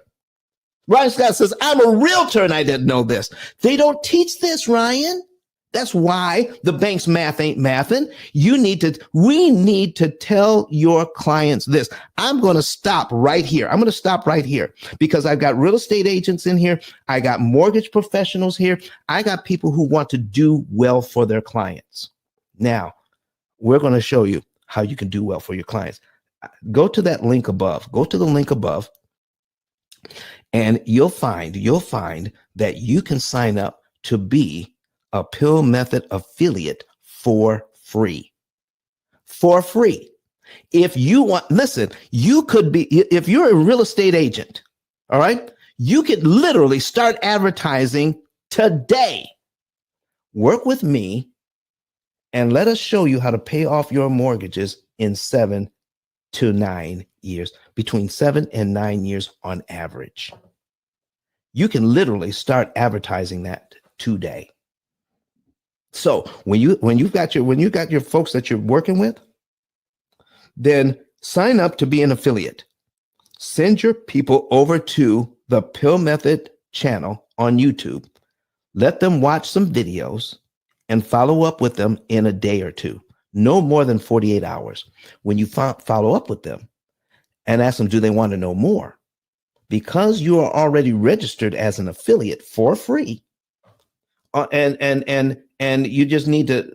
A: Ryan Scott says, I'm a realtor and I didn't know this. They don't teach this, Ryan. That's why the bank's math ain't mathin'. We need to tell your clients this. I'm going to stop right here. Because I've got real estate agents in here. I got mortgage professionals here. I got people who want to do well for their clients. Now, we're going to show you how you can do well for your clients. Go to that link above. Go to the link above. And you'll find that you can sign up to be a P.I.L.L Method affiliate for free. For free. If you want, listen, you could be, if you're a real estate agent, all right, you could literally start advertising today. Work with me and let us show you how to pay off your mortgages in 7 to 9 years, between 7 and 9 years on average. You can literally start advertising that today. So when you got your folks that you're working with, then sign up to be an affiliate. Send your people over to the P.I.L.L Method channel on YouTube. Let them watch some videos and follow up with them in a day or two. No more than 48 hours. When you follow up with them and ask them, do they want to know more? Because you are already registered as an affiliate for free. And you just need to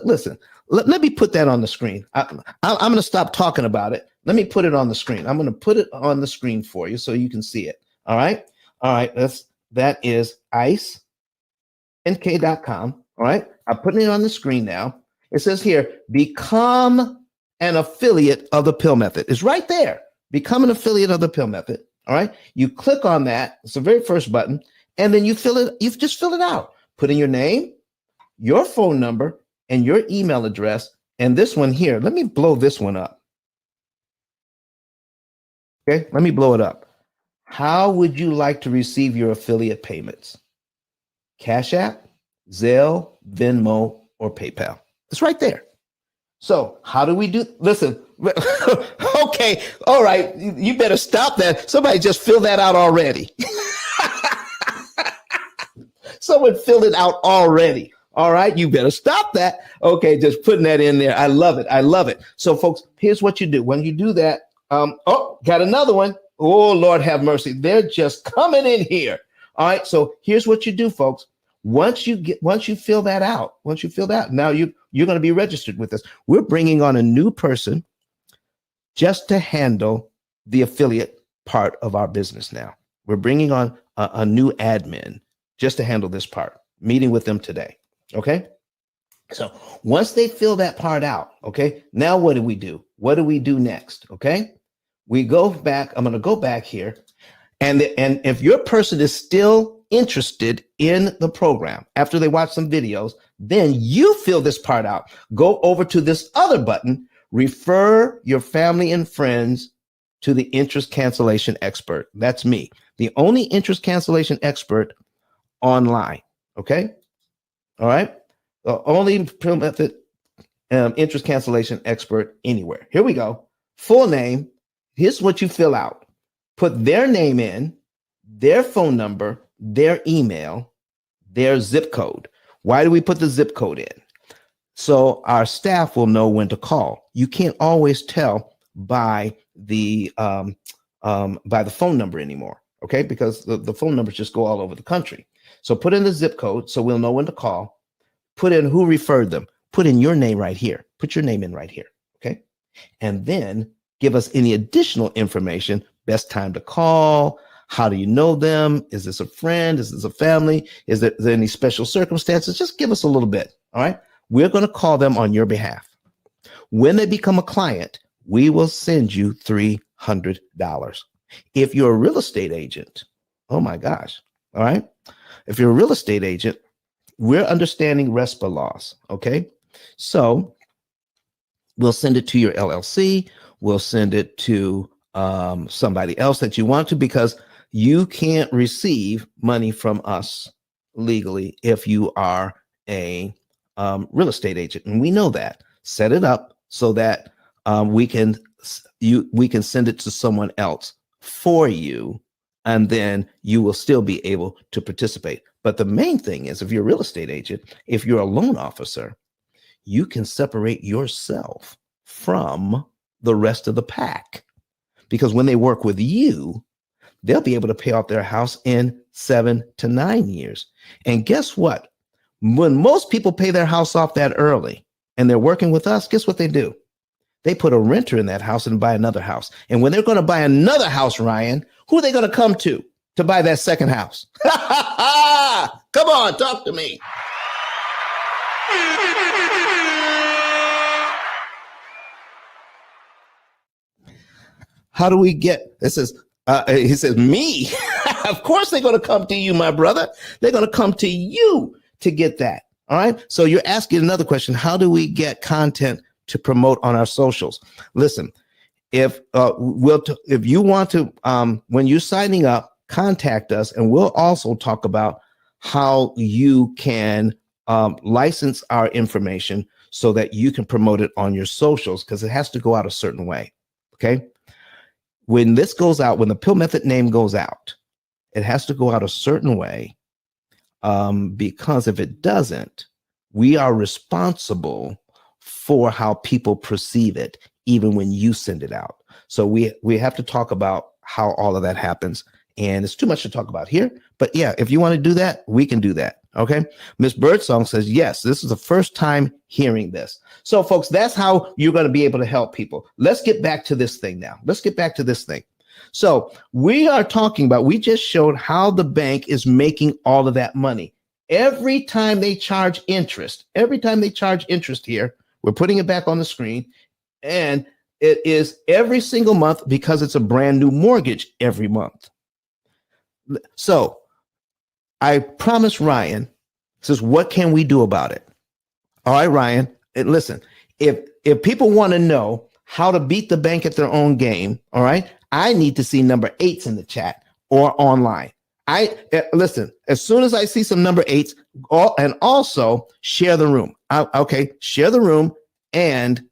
A: listen. Let me put that on the screen. I'm going to stop talking about it. Let me put it on the screen. I'm going to put it on the screen for you so you can see it. All right. All right, that is icek.com. All right, I'm putting it on the screen now. It says here, become an affiliate of the P.I.L.L method. It's right there. Become an affiliate of the P.I.L.L method. All right, you click on that. It's the very first button, and then you just fill it out. Put in your name, your phone number, and your email address. And this one here, let me blow this one up. Okay, let me blow it up. How would you like to receive your affiliate payments? Cash App, Zelle, Venmo, or PayPal. It's right there. So how do we do? Listen, okay, all right, you better stop that. Somebody just filled that out already. Someone filled it out already. All right, you better stop that. Okay, just putting that in there. I love it. I love it. So, folks, here's what you do. When you do that, got another one. Oh, Lord have mercy. They're just coming in here. All right, so here's what you do, folks. Once you fill that out, now you're going to be registered with us. We're bringing on a new person just to handle the affiliate part of our business now. We're bringing on a new admin just to handle this part, meeting with them today. Okay. So once they fill that part out, okay, now what do we do? What do we do next? Okay. We go back. I'm going to go back here. And if your person is still interested in the program after they watch some videos, then you fill this part out. Go over to this other button, refer your family and friends to the interest cancellation expert. That's me, the only interest cancellation expert online. Okay. All right. The only P.I.L.L method interest cancellation expert anywhere. Here we go. Full name. Here's what you fill out. Put their name in, their phone number, their email, their zip code. Why do we put the zip code in? So our staff will know when to call. You can't always tell by the phone number anymore, okay? Because the phone numbers just go all over the country. So put in the zip code so we'll know when to call. Put in who referred them. Put in your name right here. Put your name in right here, okay? And then give us any additional information. Best time to call. How do you know them? Is this a friend? Is this a family? Is there any special circumstances? Just give us a little bit. All right. We're going to call them on your behalf. When they become a client, we will send you $300. If you're a real estate agent, oh my gosh. All right. If you're a real estate agent, we're understanding RESPA laws. Okay. So we'll send it to your LLC. We'll send it to somebody else that you want to, because you can't receive money from us legally if you are a real estate agent, and we know that. Set it up so that we can send it to someone else for you, and then you will still be able to participate. But the main thing is, if you're a real estate agent, if you're a loan officer, you can separate yourself from the rest of the pack. Because when they work with you, they'll be able to pay off their house in 7 to 9 years. And guess what? When most people pay their house off that early and they're working with us, guess what they do? They put a renter in that house and buy another house. And when they're going to buy another house, Ryan, who are they going to come to buy that second house? Come on, talk to me. How do we get, he says, me? Of course they're going to come to you, my brother. They're going to come to you to get that. All right. So you're asking another question. How do we get content to promote on our socials? Listen, if you want to, when you're signing up, contact us, and we'll also talk about how you can license our information so that you can promote it on your socials, because it has to go out a certain way. Okay. When this goes out, when the P.I.L.L method name goes out, it has to go out a certain way, because if it doesn't, we are responsible for how people perceive it, even when you send it out. So we have to talk about how all of that happens. And it's too much to talk about here. But yeah, if you want to do that, we can do that. Okay. Miss Birdsong says, yes, this is the first time hearing this. So folks, that's how you're going to be able to help people. Let's get back to this thing now. Let's get back to this thing. So we are talking about, we just showed how the bank is making all of that money. Every time they charge interest here, we're putting it back on the screen, and it is every single month because it's a brand new mortgage every month. So I promised Ryan, says, what can we do about it? All right, Ryan, and listen, if people want to know how to beat the bank at their own game, all right, I need to see number 8s in the chat or online. Listen, as soon as I see some number 8s, and also share the room. Okay, share the room, and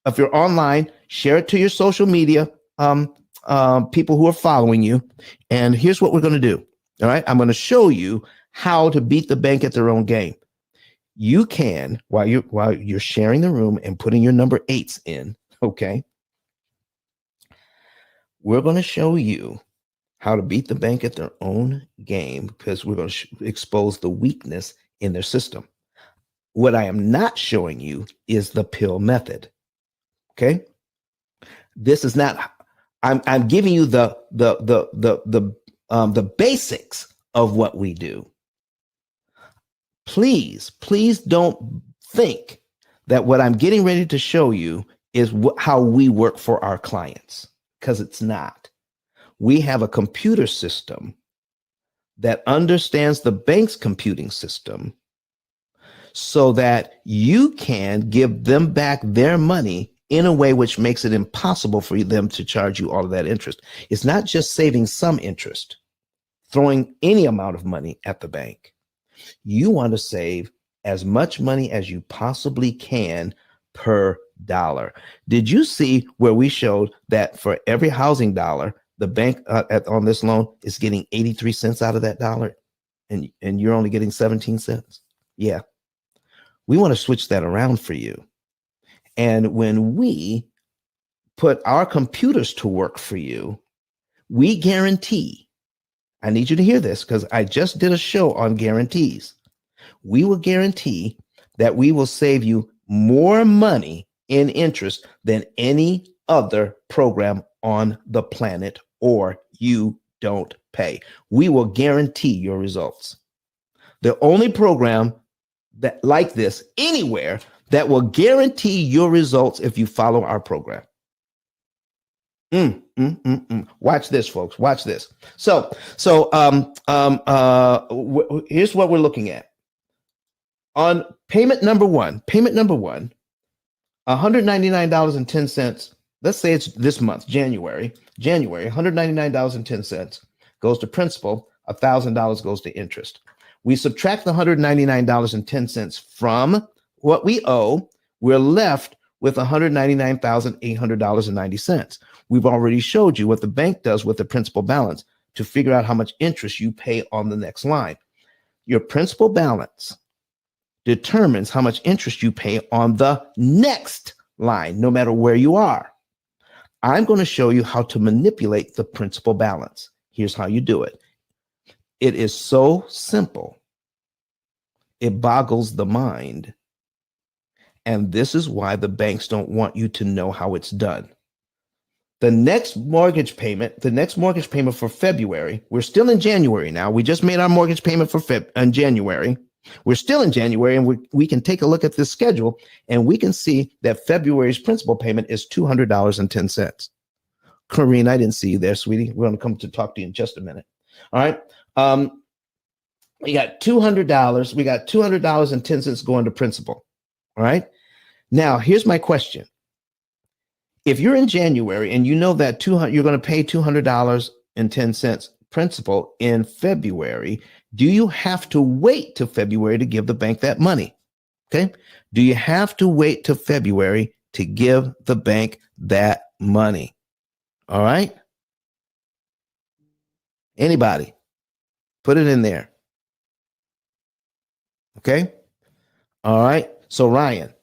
A: if you're online, share it to your social media people who are following you. And here's what we're going to do. All right, I'm going to show you how to beat the bank at their own game. You can, while you're sharing the room and putting your number 8s in, okay, we're going to show you how to beat the bank at their own game, because we're going to expose the weakness in their system. What I am not showing you is the P.I.L.L method. Okay, this is not. I'm giving you the basics of what we do. Please don't think that what I'm getting ready to show you is how we work for our clients, because it's not. We have a computer system that understands the bank's computing system so that you can give them back their money in a way which makes it impossible for them to charge you all of that interest. It's not just saving some interest, throwing any amount of money at the bank. You want to save as much money as you possibly can per dollar. Did you see where we showed that for every housing dollar, the bank on this loan is getting 83 cents out of that dollar, and you're only getting 17 cents? Yeah. We want to switch that around for you. And when we put our computers to work for you, we guarantee, I need you to hear this because I just did a show on guarantees. We will guarantee that we will save you more money in interest than any other program on the planet, or you don't pay. We will guarantee your results. The only program that like this anywhere that will guarantee your results if you follow our program. Watch this, folks. Watch this. So here's what we're looking at. On payment number one, $199.10. Let's say it's this month, January, $199.10 goes to principal, $1,000 goes to interest. We subtract the $199.10 from what we owe. We're left with $199,800.90. We've already showed you what the bank does with the principal balance to figure out how much interest you pay on the next line. Your principal balance determines how much interest you pay on the next line, no matter where you are. I'm going to show you how to manipulate the principal balance. Here's how you do it. It is so simple. It boggles the mind. And this is why the banks don't want you to know how it's done. The next mortgage payment for February, we're still in January now. We just made our mortgage payment for January. We're still in January, and we can take a look at this schedule, and we can see that February's principal payment is $200.10. Corinne, I didn't see you there, sweetie. We're going to come to talk to you in just a minute. All right. We got $200. We got $200.10 going to principal. All right. Now, here's my question. If you're in January and you know that you're going to pay $200.10 principal in February, do you have to wait till February to give the bank that money? Okay. Do you have to wait till February to give the bank that money? All right. Anybody? Put it in there. Okay. All right. So Ryan,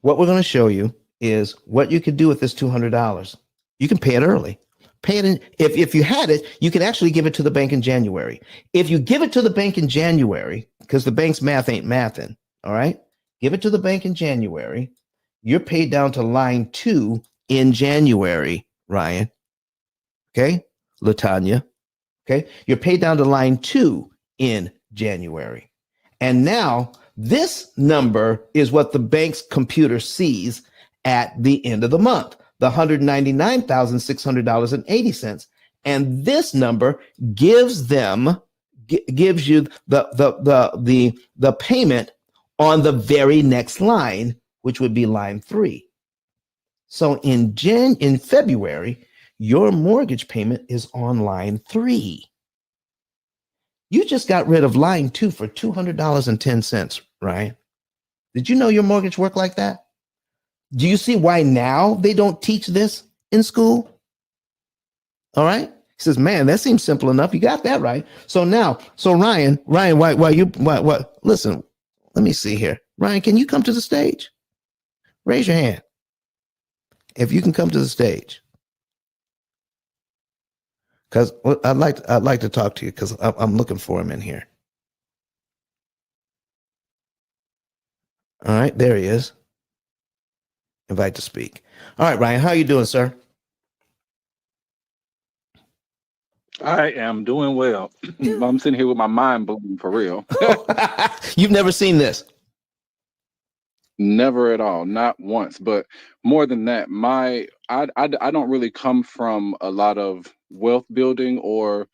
A: what we're going to show you is what you could do with this $200. You can pay it early. Pay it in. If you had it, you can actually give it to the bank in January. If you give it to the bank in January, because the bank's math ain't mathin', all right? Give it to the bank in January. You're paid down to line 2 in January, Ryan. Okay, Latanya. Okay, you're paid down to line 2 in January. And now this number is what the bank's computer sees at the end of the month, the $199,600.80. And this number gives you the payment on the very next line, which would be line 3. So in February, your mortgage payment is on line 3. You just got rid of line 2 for $200.10, Ryan. Did you know your mortgage worked like that? Do you see why now they don't teach this in school? All right. He says, man, that seems simple enough. You got that right. So Ryan, why, listen, let me see here. Ryan, can you come to the stage? Raise your hand if you can come to the stage. Because I'd like to talk to you because I'm looking for him in here. All right, there he is. Invite to speak. All right, Ryan, how are you doing, sir?
E: I am doing well. I'm sitting here with my mind blown for real.
A: You've never seen this?
E: Never at all, not once. But more than that, I don't really come from a lot of wealth building or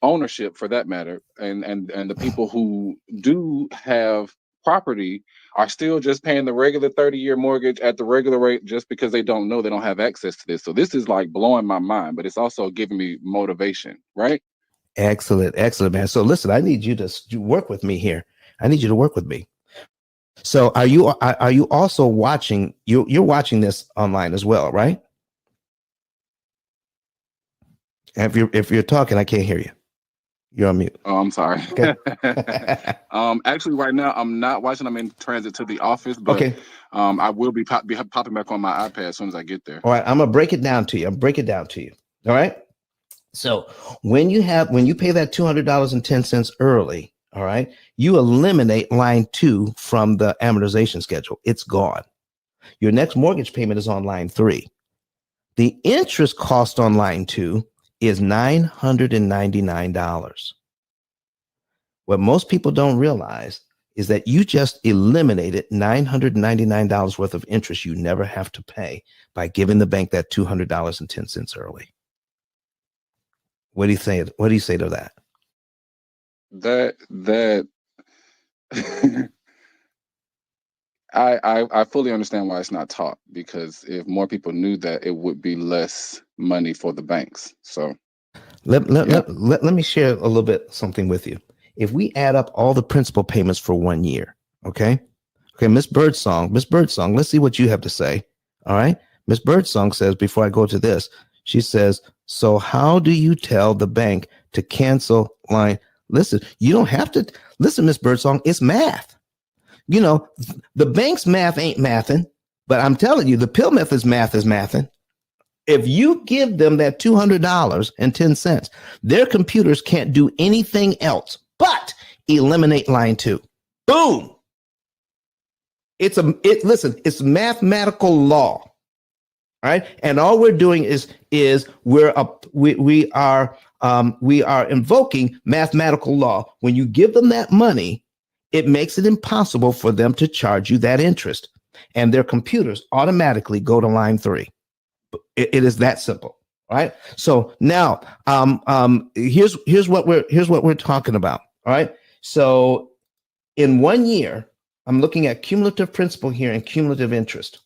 E: ownership for that matter. And the people who do have property are still just paying the regular 30-year mortgage at the regular rate just because they don't know, they don't have access to this. So this is like blowing my mind, but it's also giving me motivation, right?
A: Excellent, man. So listen, I need you to work with me here. I need you to work with me. So are you also watching? You're watching this online as well, right? If you're talking, I can't hear you. You're on mute.
E: Oh, I'm sorry.
A: Okay.
E: Actually, right now I'm not watching. I'm in transit to the office, but
A: okay.
E: I will be popping back on my iPad as soon as I get there.
A: All right, I'm gonna break it down to you. All right. So when you pay that $200.10 early, all right, you eliminate line 2 from the amortization schedule. It's gone. Your next mortgage payment is on line 3. The interest cost on line 2 is $999. What most people don't realize is that you just eliminated $999 worth of interest you never have to pay by giving the bank that $200.10 early. What do you say? What do you say to that?
E: That I fully understand why it's not taught, because if more people knew that, it would be less money for the banks. So
A: let me share a little bit something with you. If we add up all the principal payments for 1 year, okay, Miss Birdsong, let's see what you have to say. All right, Miss Birdsong says, before I go to this, she says, so how do you tell the bank to cancel line? Listen, you don't have to listen, Miss Birdsong. It's math. You know, the bank's math ain't mathin', but I'm telling you, the P.I.L.L method's math is mathin'. If you give them that $200.10, their computers can't do anything else but eliminate line 2. Boom. It's mathematical law. All right. And all we're doing is we are invoking mathematical law. When you give them that money, it makes it impossible for them to charge you that interest, and their computers automatically go to line 3. It is that simple. All right. So now, here's what we're talking about. All right. So in 1 year, I'm looking at cumulative principal here and cumulative interest,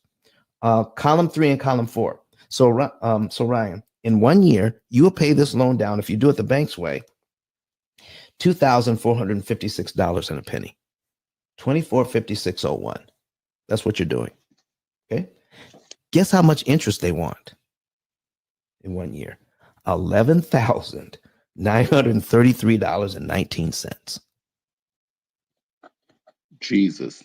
A: column 3 and column 4. So Ryan, in 1 year, you will pay this loan down, if you do it the bank's way, $2,456 and a penny, $2456.01. That's what you're doing. Okay. Guess how much interest they want in 1 year? $11,933.19.
E: Jesus.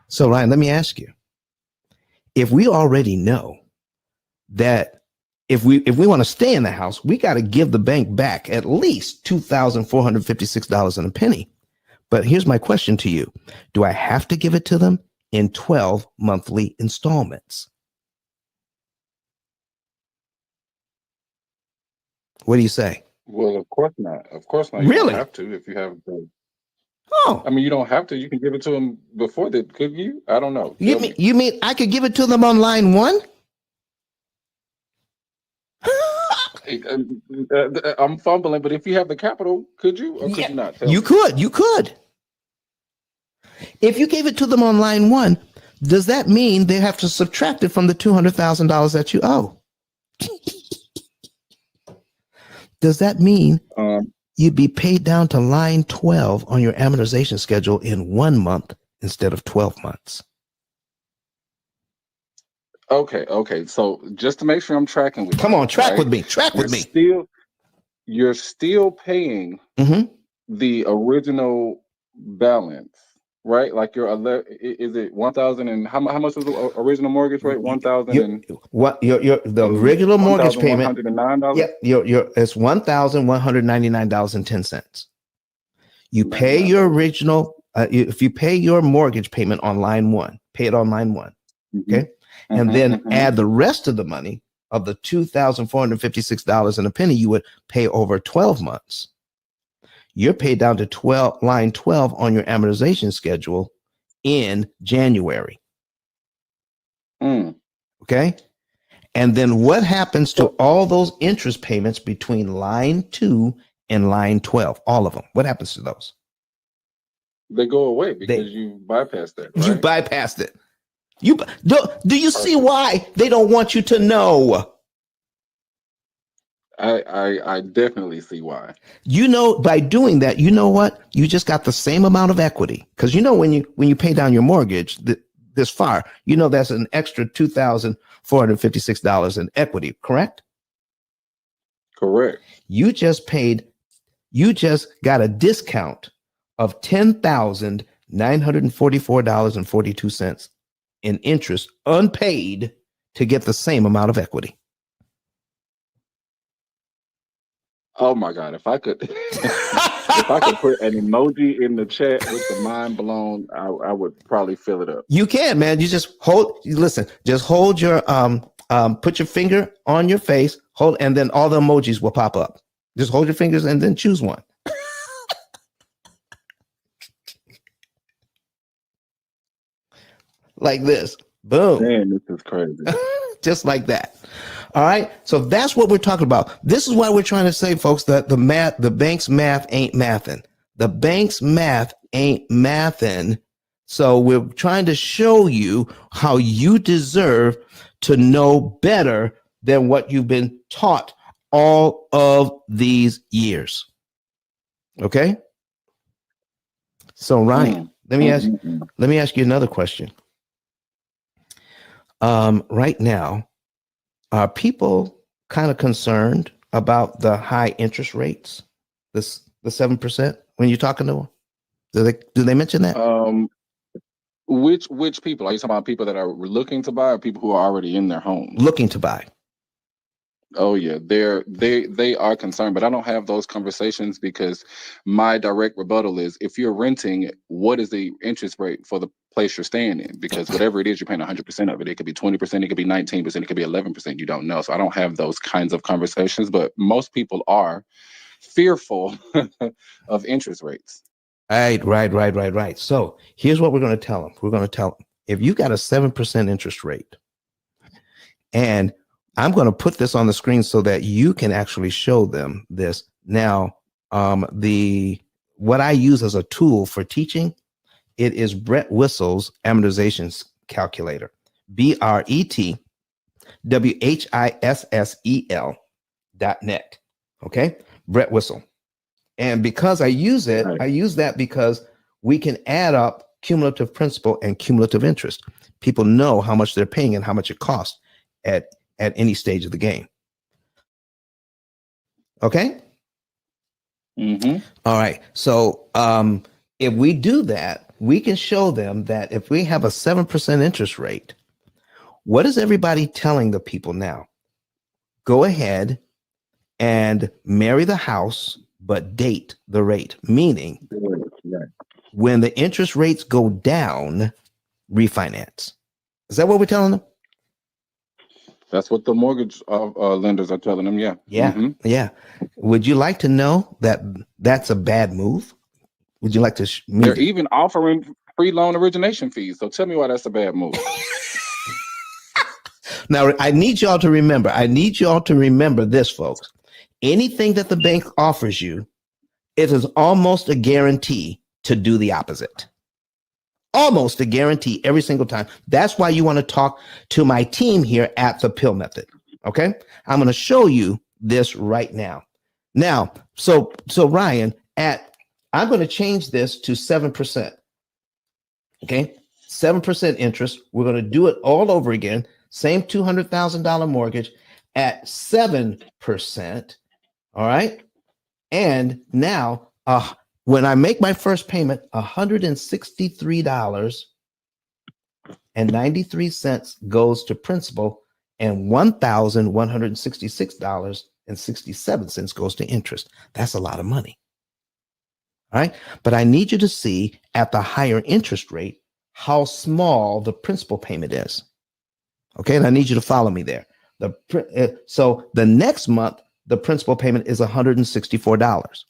A: So Ryan, let me ask you, if we already know that if we want to stay in the house, we got to give the bank back at least $2,456 and a penny. But here's my question to you. Do I have to give it to them in 12 monthly installments? What do you say?
E: Well, of course not. Of course not. You
A: Really?
E: don't have to if you have the.
A: Oh,
E: I mean, you don't have to. You can give it to them before that, could you? I don't know. Tell me.
A: you mean I could give it to them on line 1?
E: I'm fumbling, but if you have the capital, could you or could
A: Yeah,
E: you not? Tell
A: you
E: me.
A: could. You could. If you gave it to them on line 1, does that mean they have to subtract it from the $200,000 that you owe? Does that mean you'd be paid down to line 12 on your amortization schedule in 1 month instead of 12 months?
E: Okay. So just to make sure I'm tracking with you.
A: Come on, track
E: right?
A: with me. Track with me.
E: You're still paying the original balance, right? Like is it 1,000 and how much was the original mortgage rate? 1,000 and
A: what the regular mortgage payment?
E: $1,109.
A: Yeah, it's $1,199.10. You pay your original. If you pay your mortgage payment on line 1, pay it on line 1. Okay, and then add the rest of the money of the $2,456 and a penny you would pay over 12 months. You're paid down to line 12 on your amortization schedule in January. Okay. And then what happens to all those interest payments between line 2 and line 12? All of them. What happens to those?
E: They go away because you bypassed that, right?
A: You bypassed it. Do you see why they don't want you to know?
E: I definitely see why.
A: You know, by doing that, you know what? You just got the same amount of equity. Because you know when you pay down your mortgage this far, you know that's an extra $2,456 in equity, correct?
E: Correct.
A: You just got a discount of $10,944.42 in interest unpaid to get the same amount of equity.
E: Oh my God! If I could, if I could put an emoji in the chat with the mind blown, I would probably fill it up.
A: You can, man. You just just hold your put your finger on your face, and then all the emojis will pop up. Just hold your fingers and then choose one. Like this. Boom.
E: Man, this is crazy.
A: Just like that. All right. So that's what we're talking about. This is why we're trying to say, folks, that the bank's math ain't mathin'. The bank's math ain't mathin'. So we're trying to show you how you deserve to know better than what you've been taught all of these years. Okay. So Ryan, let me ask you another question. Right now, are people kind of concerned about the high interest rates, the 7%? When you're talking to them, do they mention that?
E: Which people are you talking about? People that are looking to buy, or people who are already in their homes
A: looking to buy?
E: Oh yeah, they are concerned, but I don't have those conversations because my direct rebuttal is if you're renting, what is the interest rate for the place you're staying in? Because whatever it is, you're paying 100% of it. It could be 20%, it could be 19%, it could be 11%. You don't know. So I don't have those kinds of conversations, but most people are fearful of interest rates.
A: Right. So here's what we're going to tell them. We're going to tell them if you got a 7% interest rate, and I'm going to put this on the screen so that you can actually show them this. Now, what I use as a tool for teaching, it is Brett Whistle's amortization calculator, BRETWHISSEL.net. Okay, Brett Whistle. And because I use it, I use that because we can add up cumulative principal and cumulative interest. People know how much they're paying and how much it costs at any stage of the game. Okay. All right. So if we do that, we can show them that if we have a 7% interest rate, what is everybody telling the people now? Go ahead and marry the house, but date the rate, meaning When the interest rates go down, refinance. Is that what we're telling them?
E: That's what the mortgage lenders are telling them. Yeah.
A: Yeah.
E: Mm-hmm.
A: Yeah. Would you like to know that that's a bad move? Would you like to?
E: They're even offering free loan origination fees. So tell me why that's a bad move.
A: Now, I need y'all to remember. This, folks. Anything that the bank offers you, it is almost a guarantee to do the opposite. Almost a guarantee every single time. That's why you want to talk to my team here at the P.I.L.L method. Okay. I'm going to show you this right now. Now, so Ryan, I'm going to change this to 7%. Okay. 7% interest. We're going to do it all over again. Same $200,000 mortgage at 7%. All right. And now, when I make my first payment, $163.93 goes to principal, and $1,166.67 goes to interest. That's a lot of money. All right. But I need you to see at the higher interest rate how small the principal payment is. Okay. And I need you to follow me there. So the next month, the principal payment is $164.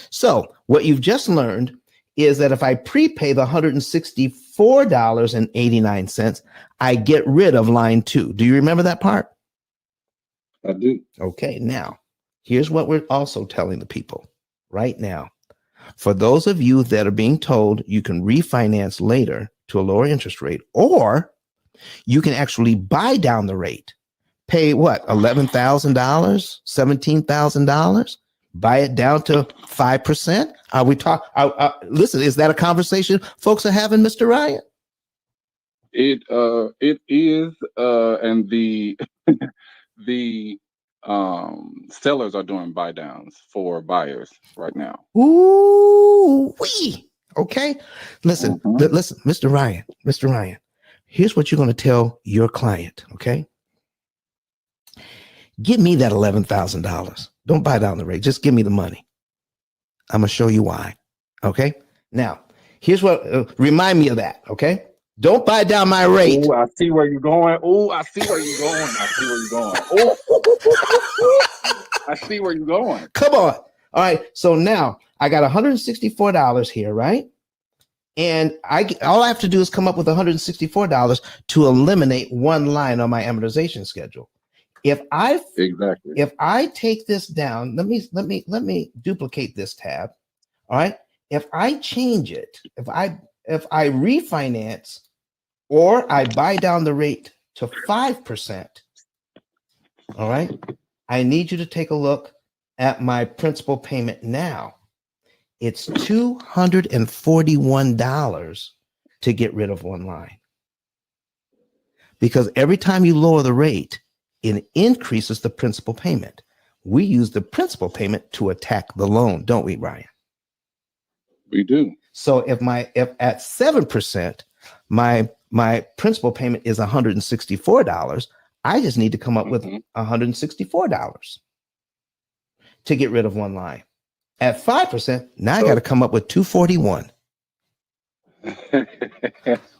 A: So what you've just learned is that if I prepay the $164.89, I get rid of line 2. Do you remember that part?
E: I do.
A: Okay, now, here's what we're also telling the people right now. For those of you that are being told you can refinance later to a lower interest rate, or you can actually buy down the rate, pay what, $11,000, $17,000? Buy it down to 5%. Are we listen, is that a conversation folks are having, Mr. Ryan?
E: It is, and the sellers are doing buy downs for buyers right now.
A: Ooh, wee. Okay. Listen, listen, Mr. Ryan, here's what you're going to tell your client. Okay. Give me that $11,000. Don't buy down the rate. Just give me the money. I'm going to show you why. Okay. Now, here's what, remind me of that. Okay. Don't buy down my rate.
E: Oh, I see where you're going. Oh, I see where you're going. I see where you're going. Oh, I see where you're going.
A: Come on. All right. So now I got $164 here, right? And all I have to do is come up with $164 to eliminate one line on my amortization schedule. If I take this down, let me duplicate this tab. All right. If I change it, if I refinance or I buy down the rate to 5%, all right, I need you to take a look at my principal payment now. It's $241 to get rid of one line. Because every time you lower the rate, it increases the principal payment. We use the principal payment to attack the loan, don't we, Ryan?
E: We do.
A: So if at 7%, my principal payment is $164, I just need to come up with $164 to get rid of one line. At 5%, now I got to come up with $241.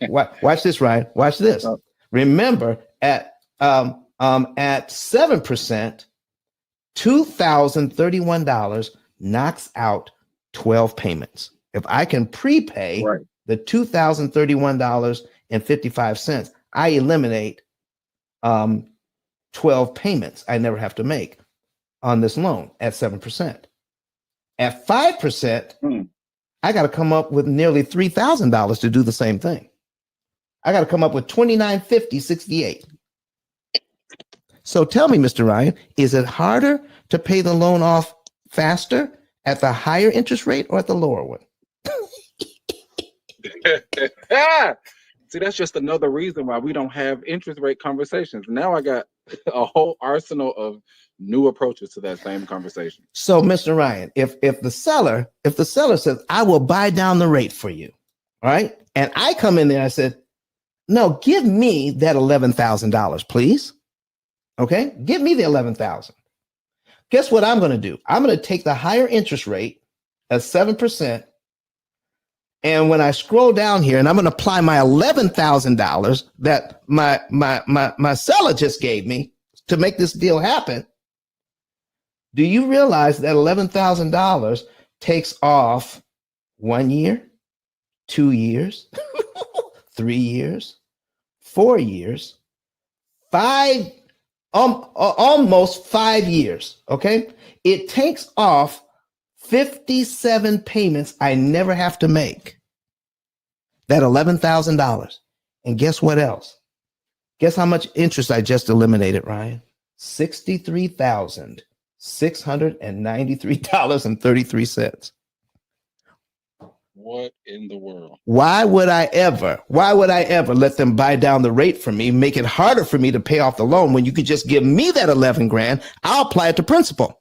A: Watch this, Ryan. Watch this. Remember, at 7%, $2,031 knocks out 12 payments. If I can prepay the $2,031.55, I eliminate 12 payments I never have to make on this loan at 7%. At 5%, I got to come up with nearly $3,000 to do the same thing. I got to come up with $2,950.68. So tell me, Mr. Ryan, is it harder to pay the loan off faster at the higher interest rate or at the lower one?
E: See, that's just another reason why we don't have interest rate conversations. Now I got a whole arsenal of new approaches to that same conversation.
A: So, Mr. Ryan, if the seller says, I will buy down the rate for you, all right? And I come in there and I said, no, give me that $11,000, please. Okay, give me the $11,000. Guess what I'm going to do? I'm going to take the higher interest rate at 7%, And when I scroll down here, and I'm going to apply my $11,000 that my seller just gave me to make this deal happen, do you realize that $11,000 takes off 1 year, 2 years, 3 years, 4 years, almost 5 years? Okay, it takes off 57 payments I never have to make. That $11,000. And guess what else? Guess how much interest I just eliminated, Ryan? $63,693.33.
E: What in the world?
A: Why would I ever let them buy down the rate for me, make it harder for me to pay off the loan when you could just give me that 11 grand? I'll apply it to principal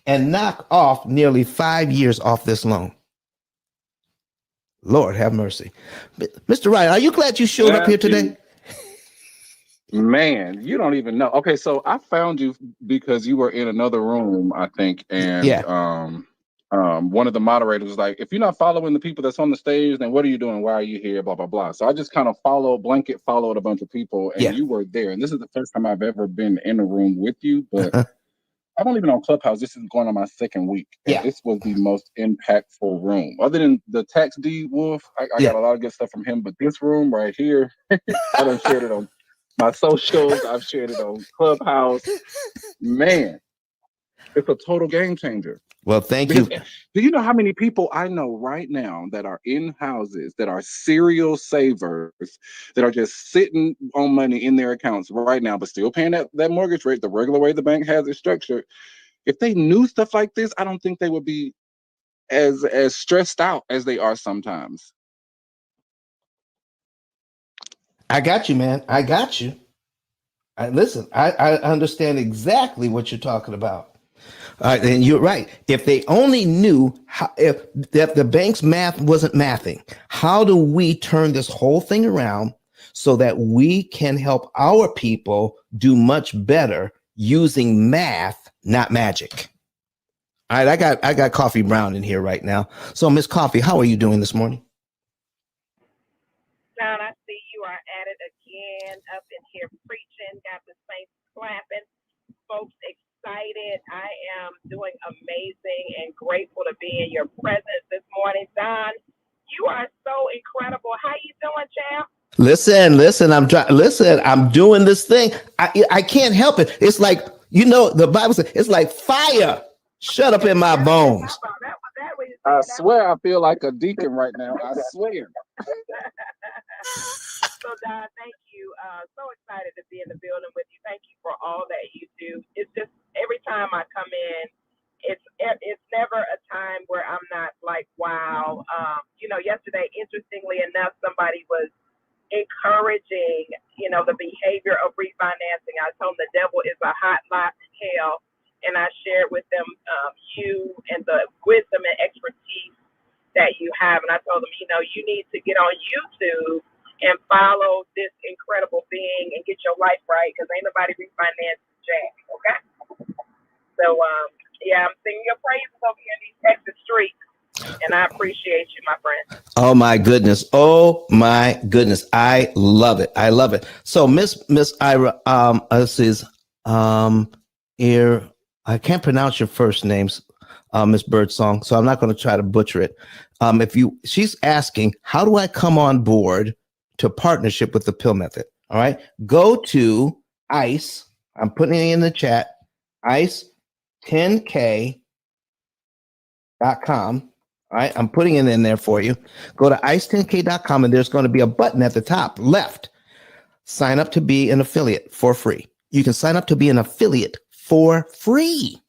A: and knock off nearly 5 years off this loan. Lord have mercy. Mr. Ryan, are you glad you showed up here today?
E: Man, you don't even know. Okay, so I found you because you were in another room, I think, and one of the moderators was like, if you're not following the people that's on the stage, then what are you doing? Why are you here? Blah, blah, blah. So I just kind of followed a bunch of people, and you were there. And this is the first time I've ever been in a room with you, but I'm only been on Clubhouse. This is going on my second week. And this was the most impactful room. Other than the Tax D Wolf, I got a lot of good stuff from him, but this room right here, I done shared it on my socials. I've shared it on Clubhouse. Man, it's a total game changer.
A: Well, thank you.
E: Do you know how many people I know right now that are in houses, that are serial savers, that are just sitting on money in their accounts right now, but still paying that mortgage rate the regular way the bank has it structured? If they knew stuff like this, I don't think they would be as stressed out as they are sometimes.
A: I got you, man. I got you. Listen, I understand exactly what you're talking about. And you're right. If they only knew if the bank's math wasn't mathing, how do we turn this whole thing around so that we can help our people do much better using math, not magic? All right, I got Coffee Brown in here right now. So, Miss Coffee, how are you doing this morning?
F: John, I see you are at it again, up in here preaching, got the saints clapping, folks excited. I am doing amazing and grateful to be in your presence this morning. Don, you are so incredible. How you doing, champ?
A: Listen, I'm doing this thing. I can't help it. It's like, the Bible says it's like fire shut up in my bones.
E: I swear I feel like a deacon right now. I swear.
F: So, Don, thank you. So excited to be in the building with you. Thank you for all that you do. It's just every time I come in, it's never a time where I'm not like, wow. Yesterday, interestingly enough, somebody was encouraging, the behavior of refinancing. I told them the devil is a hot lot in hell. And I shared with them you and the wisdom and expertise that you have. And I told them, you need to get on YouTube and follow this incredible being and get your life right, because ain't nobody refinancing jack, okay? So, I'm singing your praises over here in these Texas streets, and I appreciate you, my friend.
A: Oh my goodness! I love it. So, Miss Ira, this is here. I can't pronounce your first names, Miss Birdsong, so I'm not going to try to butcher it. She's asking, how do I come on board to partnership with the P.I.L.L method? All right, go to ICE. I'm putting it in the chat. ICE10K.com. All right, I'm putting it in there for you. Go to ICE10K.com, and there's going to be a button at the top left. Sign up to be an affiliate for free. You can sign up to be an affiliate for free.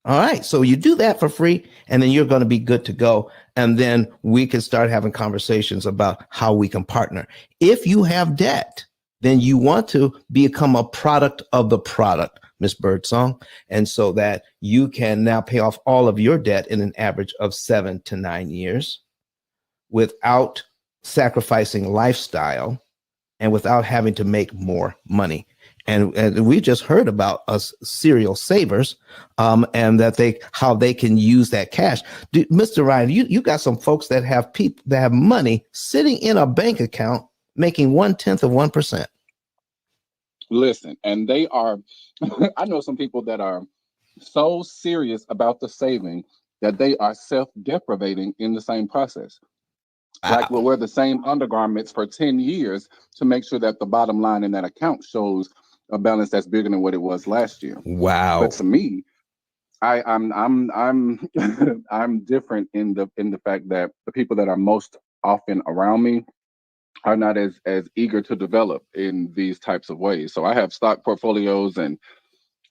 A: All right, so you do that for free, and then you're going to be good to go. And then we can start having conversations about how we can partner. If you have debt, then you want to become a product of the product, Miss Birdsong, and so that you can now pay off all of your debt in an average of 7 to 9 years without sacrificing lifestyle and without having to make more money. And we just heard about us serial savers, and how they can use that cash. Mr. Ryan, you got some folks that have people that have money sitting in a bank account making 0.1%.
E: Listen, and they are, I know some people that are so serious about the saving that they are self-deprivating in the same process. Like we'll wear the same undergarments for 10 years to make sure that the bottom line in that account shows a balance that's bigger than what it was last year.
A: Wow.
E: But to me, I'm I'm different in the fact that the people that are most often around me are not as eager to develop in these types of ways. So I have stock portfolios and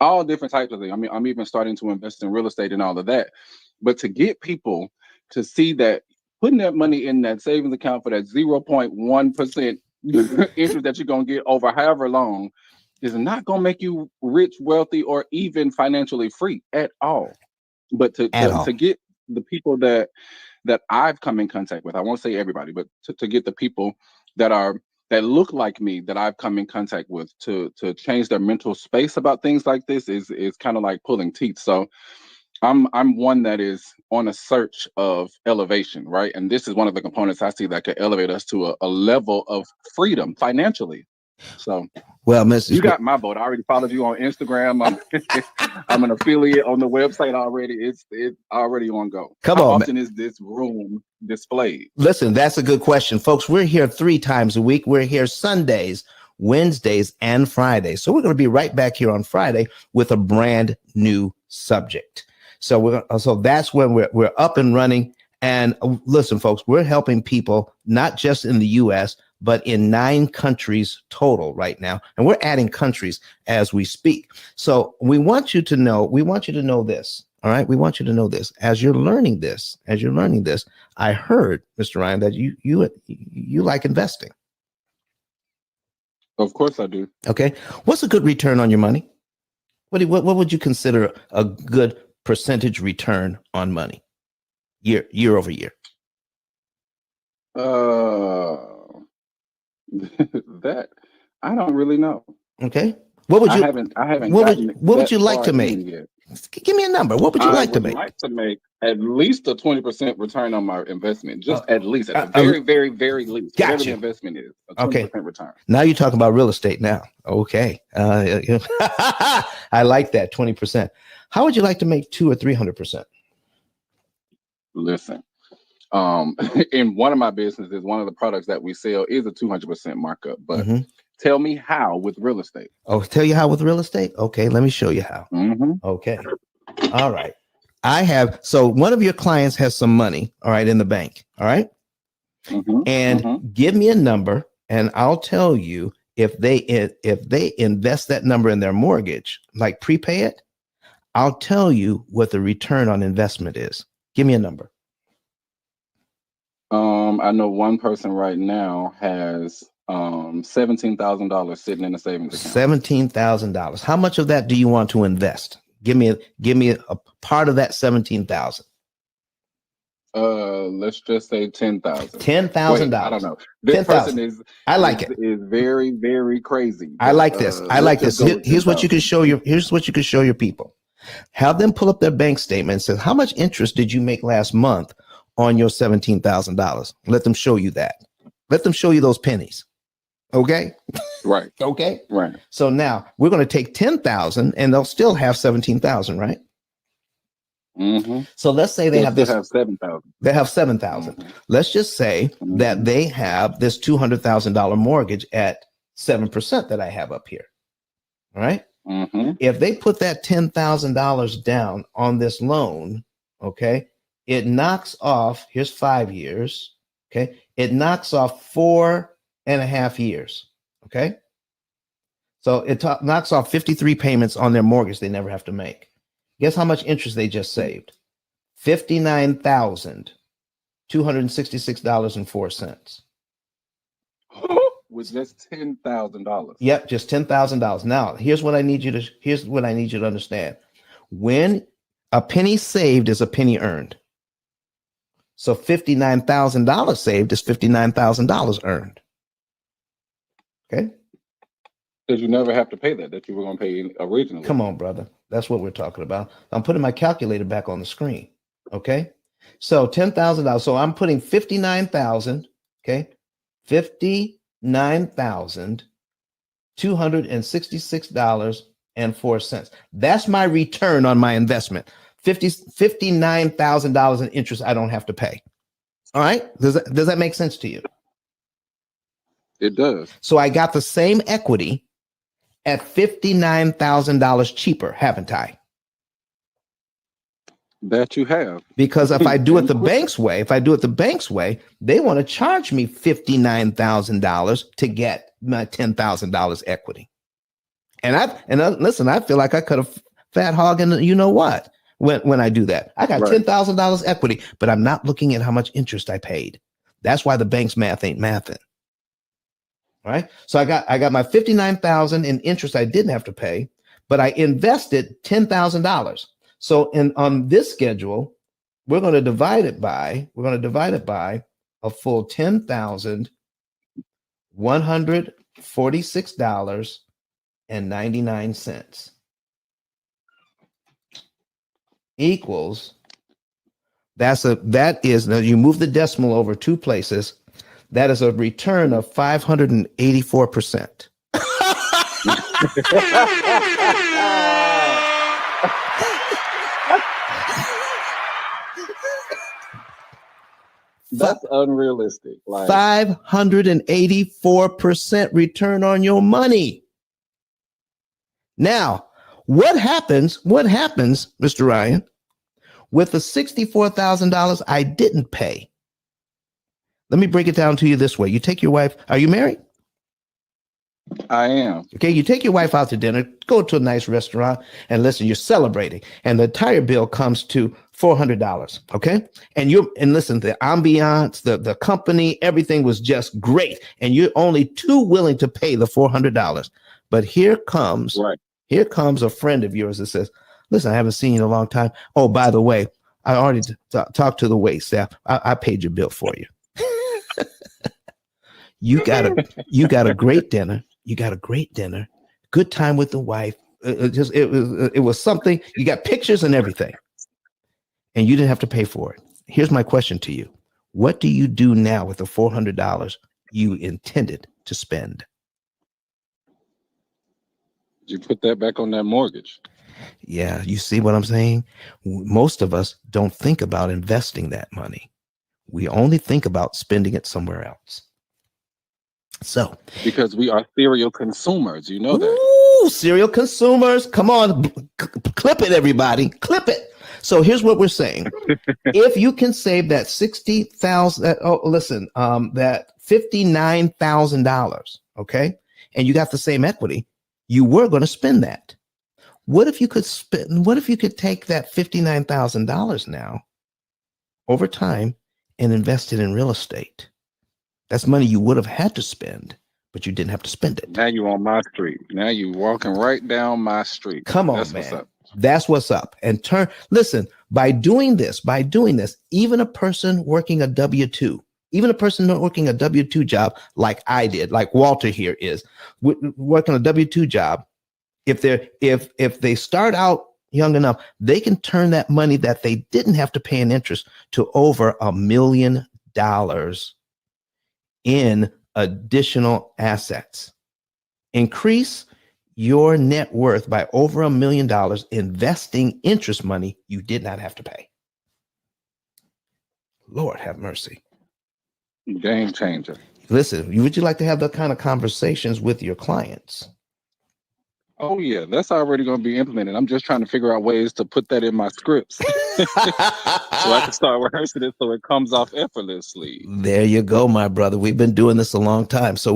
E: all different types of things. I mean, I'm even starting to invest in real estate and all of that. But to get people to see that putting that money in that savings account for that 0.1% interest that you're going to get over however long is not going to make you rich, wealthy, or even financially free at all. But to get the people that I've come in contact with, I won't say everybody, but to get the people that look like me that I've come in contact with to change their mental space about things like this is kind of like pulling teeth. So I'm one that is on a search of elevation, right? And this is one of the components I see that could elevate us to a level of freedom financially. So,
A: well, Mr.
E: You got my vote. I already followed you on Instagram. I'm an affiliate on the website already. It's already on go. How often is this room displayed?
A: Listen, that's a good question, folks. We're here 3 times a week. We're here Sundays, Wednesdays, and Fridays. So we're going to be right back here on Friday with a brand new subject. So that's when we're up and running. And listen, folks, we're helping people not just in the U.S., but in 9 countries total right now. And we're adding countries as we speak. So we want you to know this. All right. We want you to know this as you're learning this, I heard, Mr. Ryan, that you like investing.
E: Of course I do.
A: Okay. What's a good return on your money? What would you consider a good percentage return on money year over year?
E: That I don't really know.
A: Okay. What would you?
E: I haven't.
A: What would you like to make? Give me a number. What would you like to make?
E: I would like to make at least a 20% return on my investment. Just at least, at the very, very, very least.
A: Gotcha.
E: Whatever the investment is, a 20% return.
A: Now you're talking about real estate now. Okay. I like that 20%. How would you like to make 200 or 300%?
E: Listen, in one of my businesses, one of the products that we sell is a 200% markup. But tell me how with real estate.
A: Oh, tell you how with real estate? Okay, let me show you how. Okay. All right. So one of your clients has some money, all right, in the bank. All right. And give me a number and I'll tell you if they invest that number in their mortgage, like prepay it, I'll tell you what the return on investment is. Give me a number.
E: I know one person right now has $17,000 sitting in a savings account.
A: $17,000. How much of that do you want to invest? Give me a part of that 17,000.
E: Let's just say 10,000.
A: $10,000.
E: I don't know. This person is very, very crazy.
A: I like this. Here's what you can show your people. Have them pull up their bank statement and say, how much interest did you make last month on your $17,000? Let them show you that. Let them show you those pennies. Okay.
E: Right.
A: Okay.
E: Right.
A: So now we're going to take 10,000 and they'll still have 17,000, right? So let's say they have
E: 7,000.
A: They have 7,000. Let's just say that they have this $200,000 mortgage at 7% that I have up here. All right. If they put that $10,000 down on this loan, okay, it knocks off, here's 5 years. Okay. It knocks off 4.5 years. Okay. So it knocks off 53 payments on their mortgage they never have to make. Guess how much interest they just saved? $59,266.04.
E: With just $10,000.
A: Yep, just $10,000. Now, here's what I need you to understand. When a penny saved is a penny earned. So $59,000 saved is $59,000 earned. Okay.
E: Because you never have to pay that you were going to pay originally.
A: Come on, brother. That's what we're talking about. I'm putting my calculator back on the screen. Okay. So $10,000. So I'm putting 59,000. Okay. $59,266.04. That's my return on my investment. $59,000 in interest I don't have to pay. All right. Does that make sense to you?
E: It does.
A: So I got the same equity at $59,000 cheaper, haven't I?
E: That you have.
A: Because if I do it the bank's way, they want to charge me $59,000 to get my $10,000 equity. And listen, I feel like I could have fat hog and you know what? When I do that, I got $10,000 equity, but I'm not looking at how much interest I paid. That's why the bank's math ain't mathin'. Right. So I got my $59,000 in interest I didn't have to pay, but I invested $10,000. So on this schedule, we're going to divide it by a full $10,146.99 equals that is now you move the decimal over two places. That is a return of 584%.
E: That's unrealistic. Like
A: 584% return on your money. Now, what happens, Mr. Ryan, with the $64,000 I didn't pay? Let me break it down to you this way. You take your wife. Are you married?
E: I am.
A: Okay, you take your wife out to dinner, go to a nice restaurant, and listen, you're celebrating. And the entire bill comes to $400. Okay. And listen, the ambiance, the company, everything was just great. And you're only too willing to pay the $400. But here comes a friend of yours that says, listen, I haven't seen you in a long time. Oh, by the way, I already talked to the wait staff. I paid your bill for you. You got a great dinner. You got a great dinner. Good time with the wife. It was something. You got pictures and everything, and you didn't have to pay for it. Here's my question to you: what do you do now with the $400 you intended to spend?
E: You put that back on that mortgage.
A: Yeah, you see what I'm saying? Most of us don't think about investing that money. We only think about spending it somewhere else. So,
E: because we are serial consumers, you know that.
A: Ooh, serial consumers. Come on, clip it, everybody. Clip it. So here's what we're saying. If you can save that $60,000, that $59,000, okay, and you got the same equity, you were going to spend that. What if you could take that $59,000 now over time and invest it in real estate? That's money you would have had to spend, but you didn't have to spend it.
E: Now you on my street. Now you walking right down my street.
A: Come on,
E: That's
A: man.
E: What's up.
A: That's what's up. And listen, by doing this, even a person working a W-2 job like I did, like Walter here is, working a W-2 job, if they start out young enough, they can turn that money that they didn't have to pay in interest to over $1 million in additional assets. Increase your net worth by over $1 million investing interest money you did not have to pay. Lord have mercy.
E: Game changer.
A: Listen, would you like to have that kind of conversations with your clients?
E: Oh yeah, that's already going to be implemented. I'm just trying to figure out ways to put that in my scripts so I can start rehearsing it so it comes off effortlessly.
A: There you go, my brother. We've been doing this a long time. So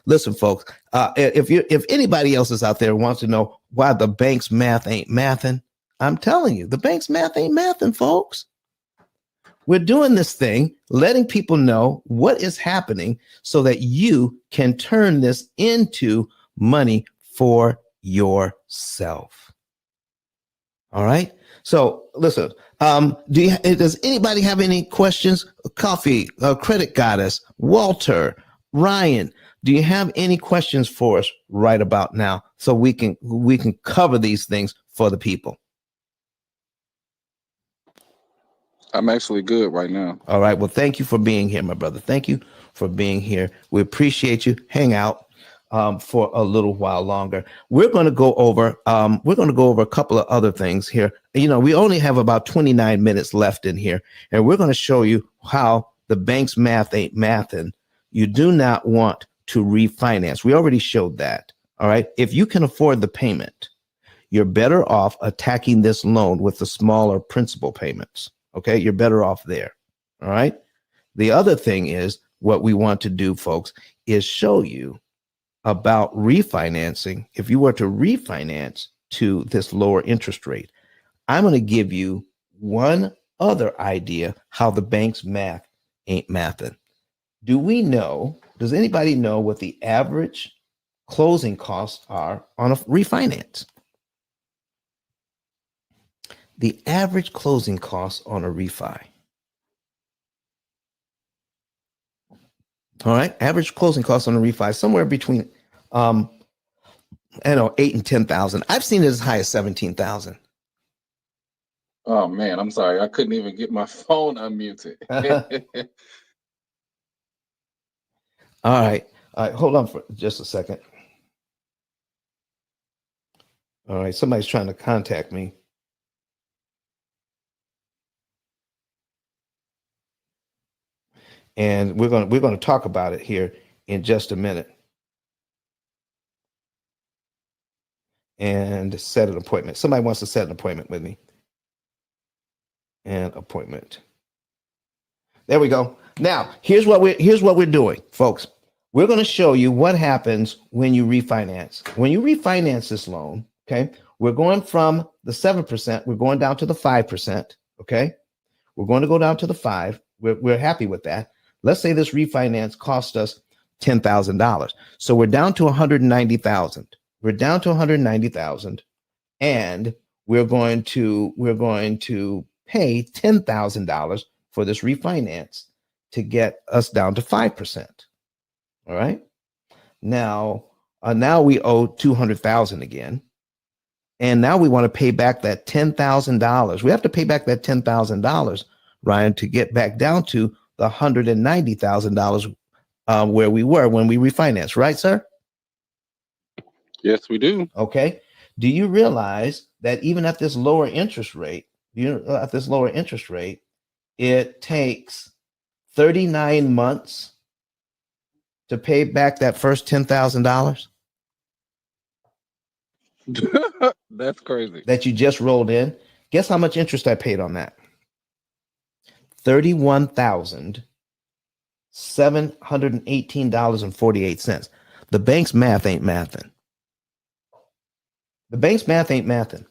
A: listen, folks, if anybody else is out there wants to know why the bank's math ain't mathin', I'm telling you, the bank's math ain't mathin', folks. We're doing this thing, letting people know what is happening so that you can turn this into money for yourself. All right. So listen, does anybody have any questions? Coffee, Credit Goddess, Walter, Ryan, Do you have any questions for us right about now so we can cover these things for the people?
E: I'm actually good right now.
A: All right. Well, thank you for being here, my brother. Thank you for being here. We appreciate you. Hang out for a little while longer. We're going to go over a couple of other things here. You know, we only have about 29 minutes left in here, and we're going to show you how the bank's math ain't mathin'. You do not want to refinance. We already showed that. All right. If you can afford the payment, you're better off attacking this loan with the smaller principal payments. Okay, you're better off there. All right. The other thing is what we want to do, folks, is show you about refinancing. If you were to refinance to this lower interest rate, I'm going to give you one other idea how the bank's math ain't mathin'. Does anybody know what the average closing costs are on a refinance? The average closing costs on a refi. All right, average closing costs on a refi somewhere between, I know, 8 and 10,000. I've seen it as high as 17,000.
E: Oh man, I'm sorry. I couldn't even get my phone unmuted.
A: All right, hold on for just a second. All right, somebody's trying to contact me. And we're going to talk about it here in just a minute. And set an appointment. Somebody wants to set an appointment with me. And appointment. There we go. Now, here's what we're doing, folks. We're going to show you what happens when you refinance. When you refinance this loan, okay, we're going from the 7%, we're going down to the 5%, okay? We're going to go down to the 5. We're happy with that. Let's say this refinance cost us $10,000. So we're down to $190,000. We're down to $190,000, and we're going to pay $10,000 for this refinance to get us down to 5%. All right. Now we owe $200,000 again, and now we want to pay back that $10,000. We have to pay back that $10,000, Ryan, to get back down to the $190,000 where we were when we refinanced, right, sir?
E: Yes, we do.
A: Okay. Do you realize that even at this lower interest rate, it takes 39 months to pay back that first $10,000
E: That's crazy.
A: that you just rolled in? Guess how much interest I paid on that? $31,718.48. The bank's math ain't mathin'. The bank's math ain't mathin'.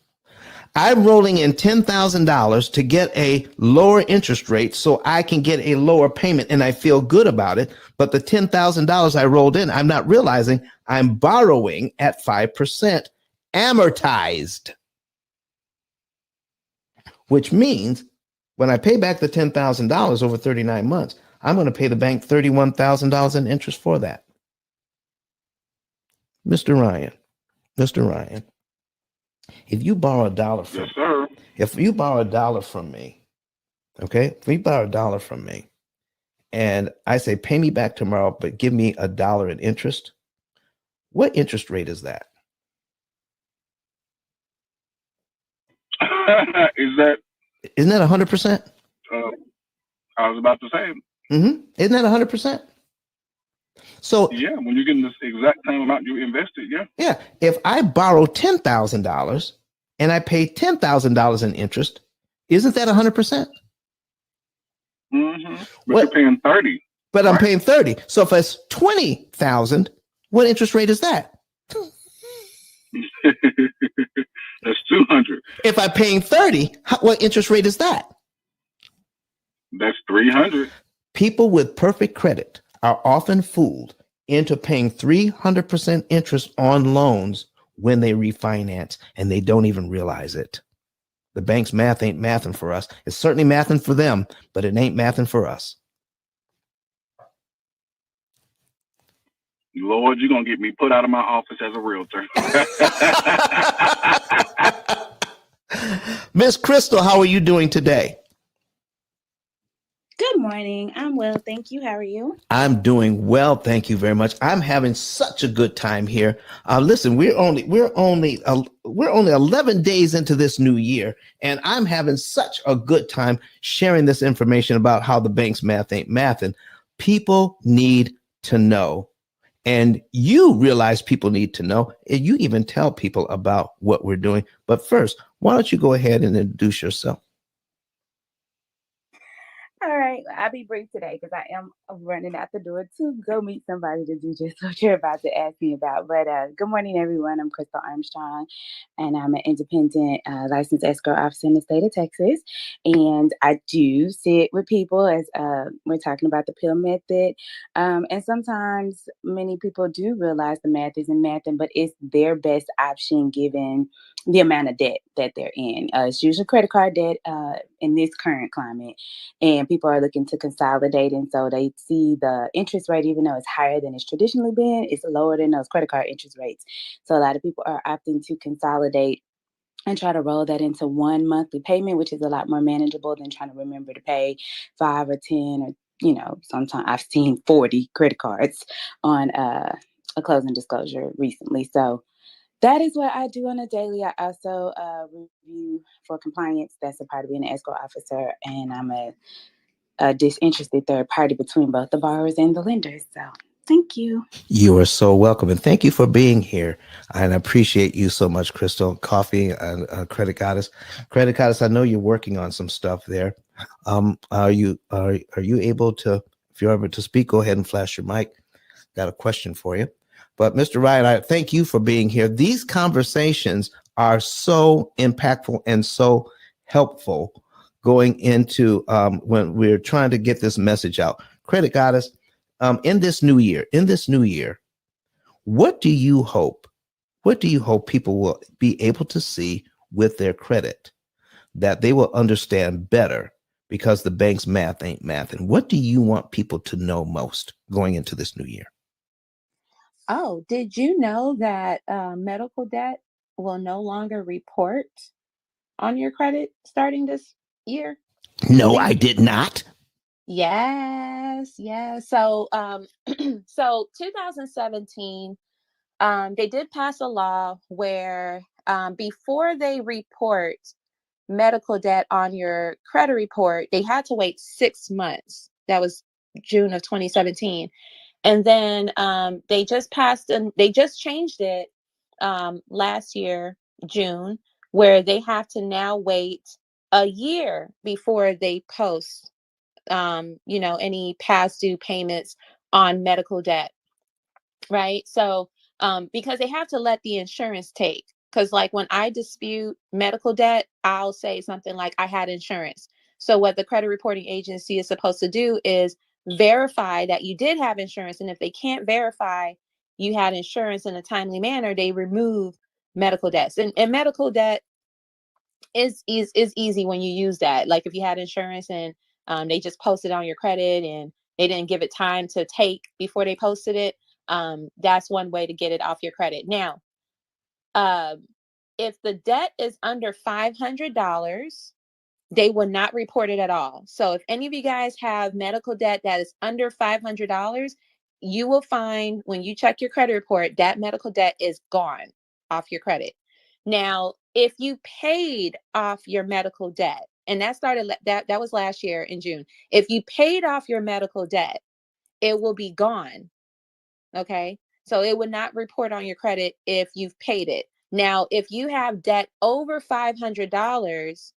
A: I'm rolling in $10,000 to get a lower interest rate so I can get a lower payment, and I feel good about it. But the $10,000 I rolled in, I'm not realizing I'm borrowing at 5% amortized, which means when I pay back the $10,000 over 39 months, I'm going to pay the bank $31,000 in interest for that. Mr. Ryan, if you borrow $1 from
C: Yes, sir.
A: if you borrow $1 from me, okay, if you borrow $1 from me, and I say pay me back tomorrow, but give me $1 in interest, what interest rate is that? Isn't that 100%?
C: I was about to say.
A: Isn't that 100%? So
C: yeah, when you're getting the exact same amount you invested, yeah.
A: Yeah, if I borrow $10,000 and I pay $10,000 in interest, isn't that 100%?
C: But you're paying 30.
A: But right? I'm paying 30. So if it's 20,000, what interest rate is that?
C: That's 200.
A: If I'm paying 30, what interest rate is that?
C: That's 300.
A: People with perfect credit are often fooled into paying 300% interest on loans when they refinance, and they don't even realize it. The bank's math ain't mathin' for us. It's certainly mathin' for them, but it ain't mathin' for us.
E: Lord, you're gonna get me put out of my office as a realtor.
A: Miss Crystal, how are you doing today?
G: Good morning. I'm well, thank you. How are you?
A: I'm doing well, thank you very much. I'm having such a good time here. Listen, we're only 11 days into this new year, and I'm having such a good time sharing this information about how the bank's math ain't mathin'. People need to know, and you realize people need to know, and you even tell people about what we're doing. But first, why don't you go ahead and introduce yourself?
G: All right, I'll be brief today because I am running out the door to go meet somebody to do just what you're about to ask me about. But good morning, everyone. I'm Crystal Armstrong, and I'm an independent licensed escrow officer in the state of Texas. And I do sit with people as we're talking about the P.I.L.L method. And sometimes many people do realize the math isn't mathing, but it's their best option given the amount of debt that they're in. It's usually credit card debt in this current climate. And people are looking to consolidate, and so they see the interest rate, even though it's higher than it's traditionally been, it's lower than those credit card interest rates. So a lot of people are opting to consolidate and try to roll that into one monthly payment, which is a lot more manageable than trying to remember to pay 5 or 10 or sometimes I've seen 40 credit cards on a closing disclosure recently. So that is what I do on a daily. I also review for compliance. That's a part of being an escrow officer, and I'm a disinterested third party between both the borrowers and the lenders. So thank you.
A: You are so welcome, and thank you for being here. And I appreciate you so much, Crystal. Coffee and Credit Goddess. Credit Goddess, I know you're working on some stuff there. Are you able to, if you're able to speak, go ahead and flash your mic. Got a question for you. But Mr. Ryan, I thank you for being here. These conversations are so impactful and so helpful going into when we're trying to get this message out. Credit Goddess, in this new year, what do you hope people will be able to see with their credit that they will understand better, because the bank's math ain't math? And what do you want people to know most going into this new year?
B: Oh, did you know that medical debt will no longer report on your credit starting this year?
A: No,
B: They
A: I did not.
B: Yes, yes. So so 2017, they did pass a law where before they report medical debt on your credit report, they had to wait 6 months. That was June of 2017. And then they just passed and they just changed it last year, June, where they have to now wait a year before they post, any past due payments on medical debt, right? So, because they have to let the insurance take, because like when I dispute medical debt, I'll say something like I had insurance. So what the credit reporting agency is supposed to do is verify that you did have insurance. And if they can't verify you had insurance in a timely manner, they remove medical debts. And medical debt is easy when you use that. Like if you had insurance and they just posted on your credit and they didn't give it time to take before they posted it, that's one way to get it off your credit. Now, if the debt is under $500, they will not report it at all. So if any of you guys have medical debt that is under $500, you will find when you check your credit report that medical debt is gone off your credit. Now, if you paid off your medical debt, and that was last year in June. If you paid off your medical debt, it will be gone. Okay? So it would not report on your credit if you've paid it. Now, if you have debt over $500,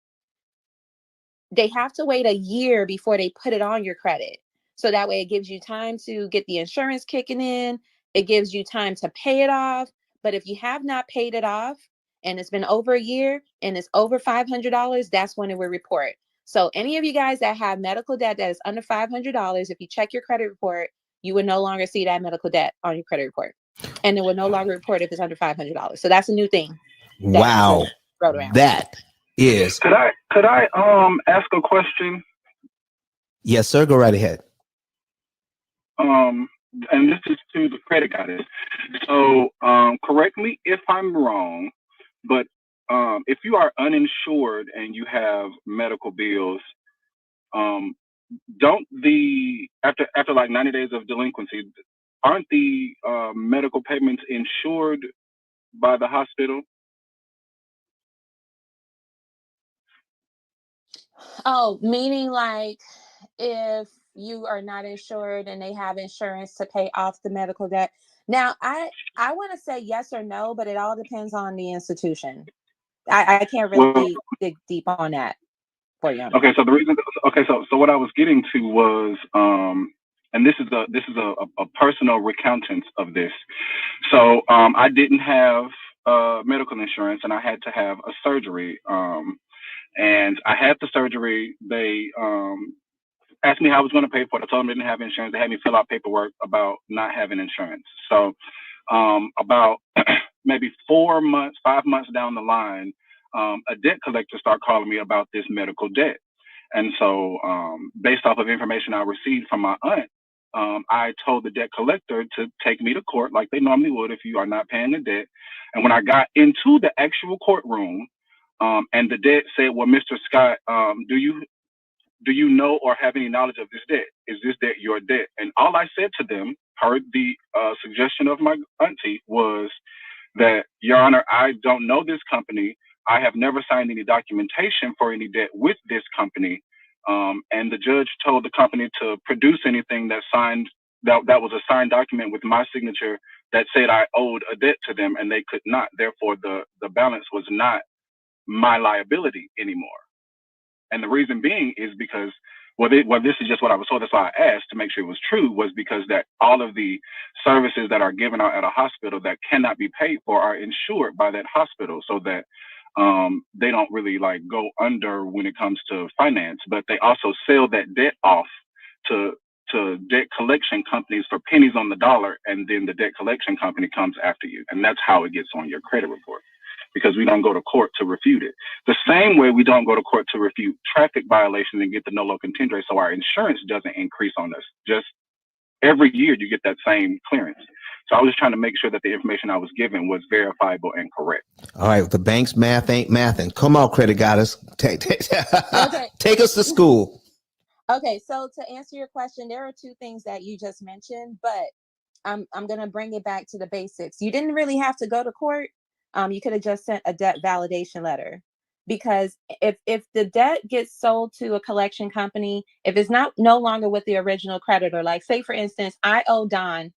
B: they have to wait a year before they put it on your credit. So that way it gives you time to get the insurance kicking in. It gives you time to pay it off. But if you have not paid it off and it's been over a year and it's over $500, that's when it will report. So any of you guys that have medical debt that is under $500, if you check your credit report, you would no longer see that medical debt on your credit report. And it will no longer report if it's under $500. So that's a new thing.
A: Wow.
B: Wrote around.
A: That is.
E: Could I ask a question?
A: Yes, sir. Go right ahead.
E: and this is to the credit goddess. So correct me if I'm wrong, but if you are uninsured and you have medical bills, um, don't the after like 90 days of delinquency, aren't the medical payments insured by the hospital?
B: Oh, meaning like if you are not insured and they have insurance to pay off the medical debt. Now, I want to say yes or no, but it all depends on the institution. I can't
E: Well,
B: really dig deep on that for you on that.
E: okay, so the reason, okay, so what I was getting to was, and this is a personal recountant of this. So I didn't have medical insurance, and I had to have a surgery. And I had the surgery. They asked me how I was going to pay for it. I told them I didn't have insurance. They had me fill out paperwork about not having insurance. So about maybe 4 months, 5 months down the line, a debt collector started calling me about this medical debt. And so based off of information I received from my aunt, I told the debt collector to take me to court like they normally would if you are not paying the debt. And when I got into the actual courtroom, and the debt said, well, Mr. Scott, do you know or have any knowledge of this debt? Is this debt your debt? And all I said to them, per the suggestion of my auntie, was that, Your Honor, I don't know this company. I have never signed any documentation for any debt with this company. And the judge told the company to produce anything that was a signed document with my signature that said I owed a debt to them, and they could not. Therefore, the balance was not my liability anymore. And the reason being is because, well, this is just what I was told. That's why I asked to make sure it was true, was because that all of the services that are given out at a hospital that cannot be paid for are insured by that hospital, so that they don't really like go under when it comes to finance. But they also sell that debt off to debt collection companies for pennies on the dollar, and then the debt collection company comes after you, and that's how it gets on your credit report, because we don't go to court to refute it. The same way we don't go to court to refute traffic violations and get the no-low contendere, so our insurance doesn't increase on us. Just every year you get that same clearance. So I was just trying to make sure that the information I was given was verifiable and correct.
A: All right, the bank's math ain't mathin'. Come on, credit goddess.
B: Okay.
A: Take us to school.
B: Okay, so to answer your question, there are two things that you just mentioned, but I'm gonna bring it back to the basics. You didn't really have to go to court. You could have just sent a debt validation letter, because if the debt gets sold to a collection company, if it's not no longer with the original creditor, like say for instance, I owe Don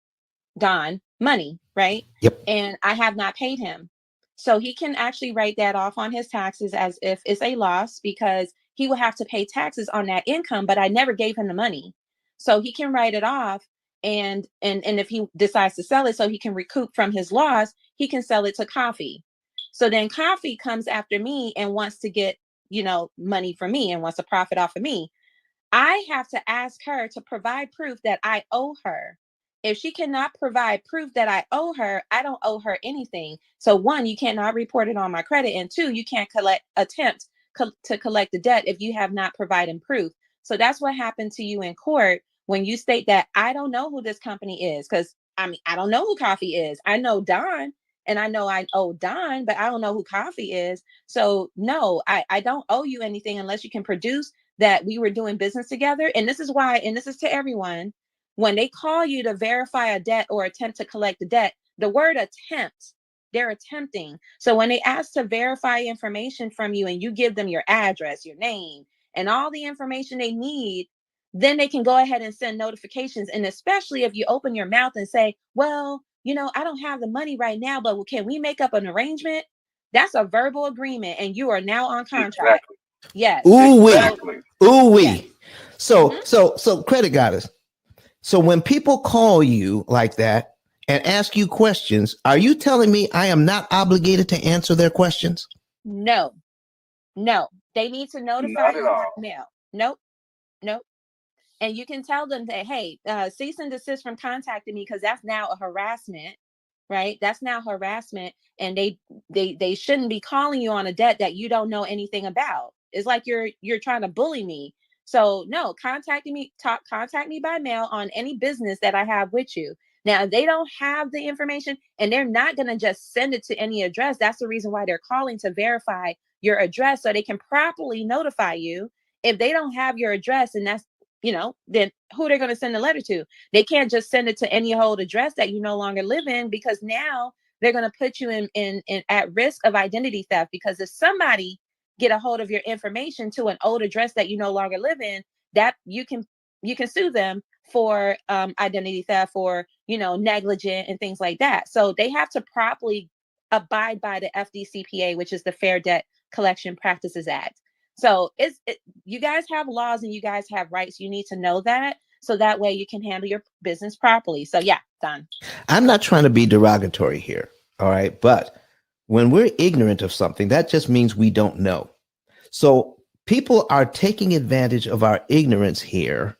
B: money, right?
A: Yep.
B: And I have not paid him. So he can actually write that off on his taxes as if it's a loss, because he will have to pay taxes on that income, but I never gave him the money. So he can write it off, and if he decides to sell it so he can recoup from his loss, he can sell it to Coffee. So then Coffee comes after me and wants to get, money from me and wants to profit off of me. I have to ask her to provide proof that I owe her. If she cannot provide proof that I owe her, I don't owe her anything. So one, you cannot report it on my credit, and two, you can't to collect the debt if you have not provided proof. So that's what happened to you in court when you state that I don't know who this company is, because I don't know who Coffee is. I know Don, and I know I owe Don, but I don't know who Coffee is. So no, I don't owe you anything unless you can produce that we were doing business together. And this is why, and this is to everyone, when they call you to verify a debt or attempt to collect the debt, the word attempt, they're attempting. So when they ask to verify information from you and you give them your address, your name, and all the information they need, then they can go ahead and send notifications. And especially if you open your mouth and say, well, I don't have the money right now, but can we make up an arrangement? That's a verbal agreement, and you are now on contract.
E: Exactly.
B: Yes.
A: Ooh wee.
E: Exactly.
A: Ooh wee.
B: Yes.
A: So credit goddess. So when people call you like that and ask you questions, are you telling me I am not obligated to answer their questions?
B: No. They need to notify
E: Not at
B: you by
E: all.
B: mail. Nope. And you can tell them that, hey, cease and desist from contacting me, because that's now a harassment, right? That's now harassment, and they shouldn't be calling you on a debt that you don't know anything about. It's like you're trying to bully me. So no, contact me by mail on any business that I have with you. Now, they don't have the information and they're not going to just send it to any address. That's the reason why they're calling to verify your address so they can properly notify you. If they don't have your address, and that's, then who they're going to send the letter to? They can't just send it to any old address that you no longer live in, because now they're going to put you in at risk of identity theft. Because if somebody get a hold of your information to an old address that you no longer live in, that you can sue them for identity theft, or negligent and things like that. So they have to properly abide by the FDCPA, which is the Fair Debt Collection Practices Act. So you guys have laws and you guys have rights. You need to know that, so that way you can handle your business properly. So yeah, done.
A: I'm not trying to be derogatory here, all right? But when we're ignorant of something, that just means we don't know. So people are taking advantage of our ignorance here.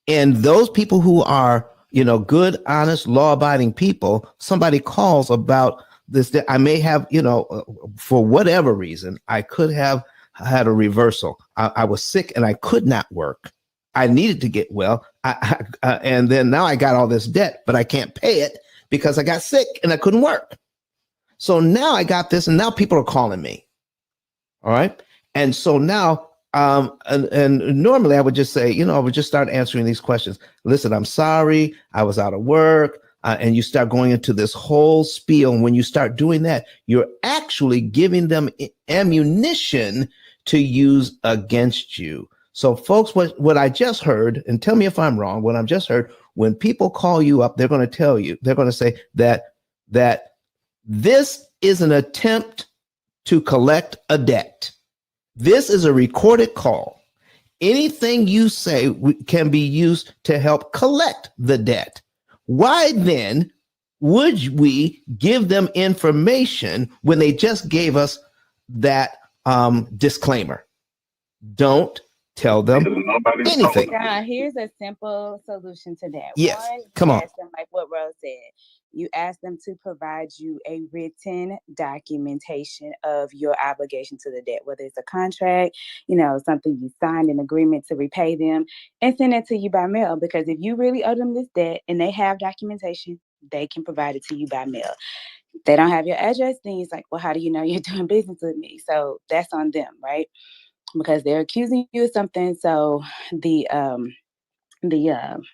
A: And those people who are, good, honest, law-abiding people, somebody calls about this, that I may have, for whatever reason, I could have had a reversal. I was sick and I could not work. I needed to get well. And then now I got all this debt, but I can't pay it because I got sick and I couldn't work. So now I got this, and now people are calling me. All right. And so now, and normally I would just say, I would just start answering these questions. Listen, I'm sorry, I was out of work. And you start going into this whole spiel. And when you start doing that, you're actually giving them ammunition to use against you. So folks, what I just heard, and tell me if I'm wrong, what I've just heard, when people call you up, they're going to tell you, they're going to say that this is an attempt to collect a debt. This is a recorded call. Anything you say can be used to help collect the debt. Why then would we give them information when they just gave us that disclaimer? Don't tell them anything.
G: Now, here's a simple solution to that.
A: Yes,
G: One,
A: come on.
G: ask them, like what Rose said. You ask them to provide you a written documentation of your obligation to the debt, whether it's a contract, something you signed, an agreement to repay them, and send it to you by mail. Because if you really owe them this debt and they have documentation, they can provide it to you by mail. If they don't have your address, then it's like, well, how do you know you're doing business with me? So that's on them, right? Because they're accusing you of something. So the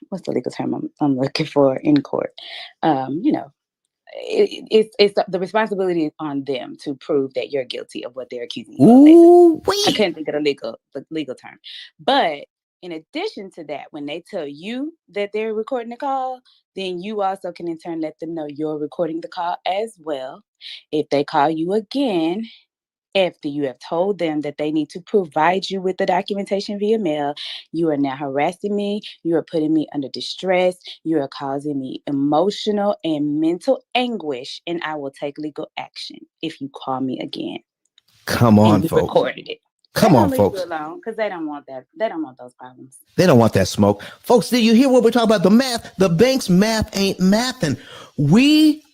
G: what's the legal term I'm looking for in court? It's the responsibility is on them to prove that you're guilty of what they're accusing you of. I couldn't think of the legal term. But in addition to that, when they tell you that they're recording the call, then you also can in turn let them know you're recording the call as well. If they call you again, after you have told them that they need to provide you with the documentation via mail, you are now harassing me. You are putting me under distress. You are causing me emotional and mental anguish, and I will take legal action if you call me again.
A: Come on,
G: and you
A: folks.
G: Recorded it.
A: Come on, folks.
G: Leave you alone because they don't want that. They don't want those problems.
A: They don't want that smoke. Folks, did you hear what we're talking about? The math, the bank's math ain't mathin'. We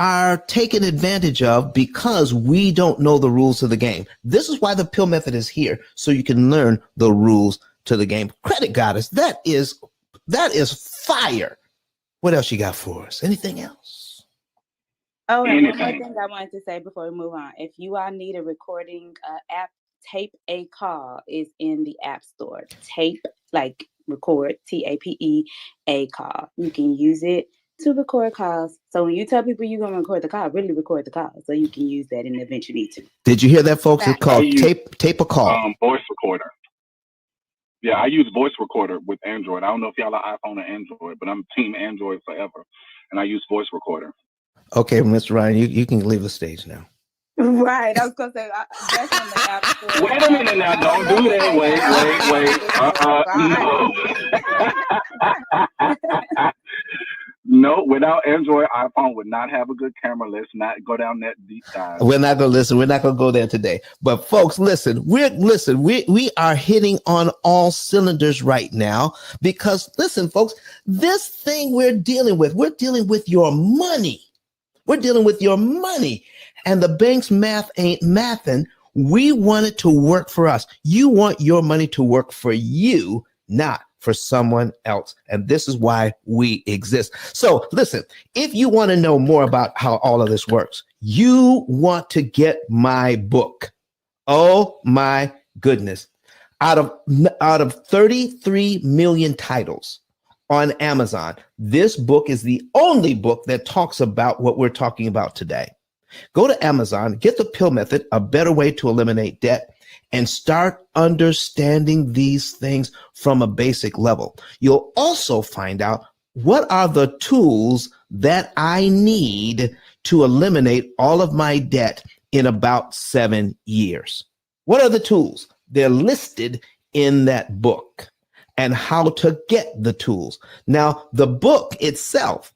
A: are taken advantage of because we don't know the rules of the game. This is why the P.I.L.L method is here, so you can learn the rules to the game. Credit Goddess, that is fire. What else you got for us? Anything else?
G: Oh, and one more thing I wanted to say before we move on. If you all need a recording app, Tape a Call is in the App Store. Tape, like record, TAPE, a call. You can use it to record calls. So when you tell people you're going to record the call, really record the call so you can use that in the event you need to.
A: Did you hear that, folks? It's called tape a call.
E: Voice recorder. Yeah, I use voice recorder with Android. I don't know if y'all are iPhone or Android, but I'm team Android forever. And I use voice recorder.
A: Okay, Mr. Ryan, you can leave the stage now.
G: Right. I was going to say, that's on the App Store.
E: Wait a minute now. Don't do that. Wait. No, without Android, iPhone would not have a good camera. Let's not go down that deep dive.
A: We're not going to listen. We're not going to go there today. But folks, listen. We are hitting on all cylinders right now because, listen, folks, this thing we're dealing with your money. We're dealing with your money. And the bank's math ain't mathin'. We want it to work for us. You want your money to work for you, not for someone else. And this is why we exist. So listen, if you want to know more about how all of this works, you want to get my book. Oh my goodness. Out of 33 million titles on Amazon, this book is the only book that talks about what we're talking about today. Go to Amazon, get the P.I.L.L method, a better way to eliminate debt, and start understanding these things from a basic level. You'll also find out what are the tools that I need to eliminate all of my debt in about 7 years. What are the tools? They're listed in that book, and how to get the tools. Now, the book itself,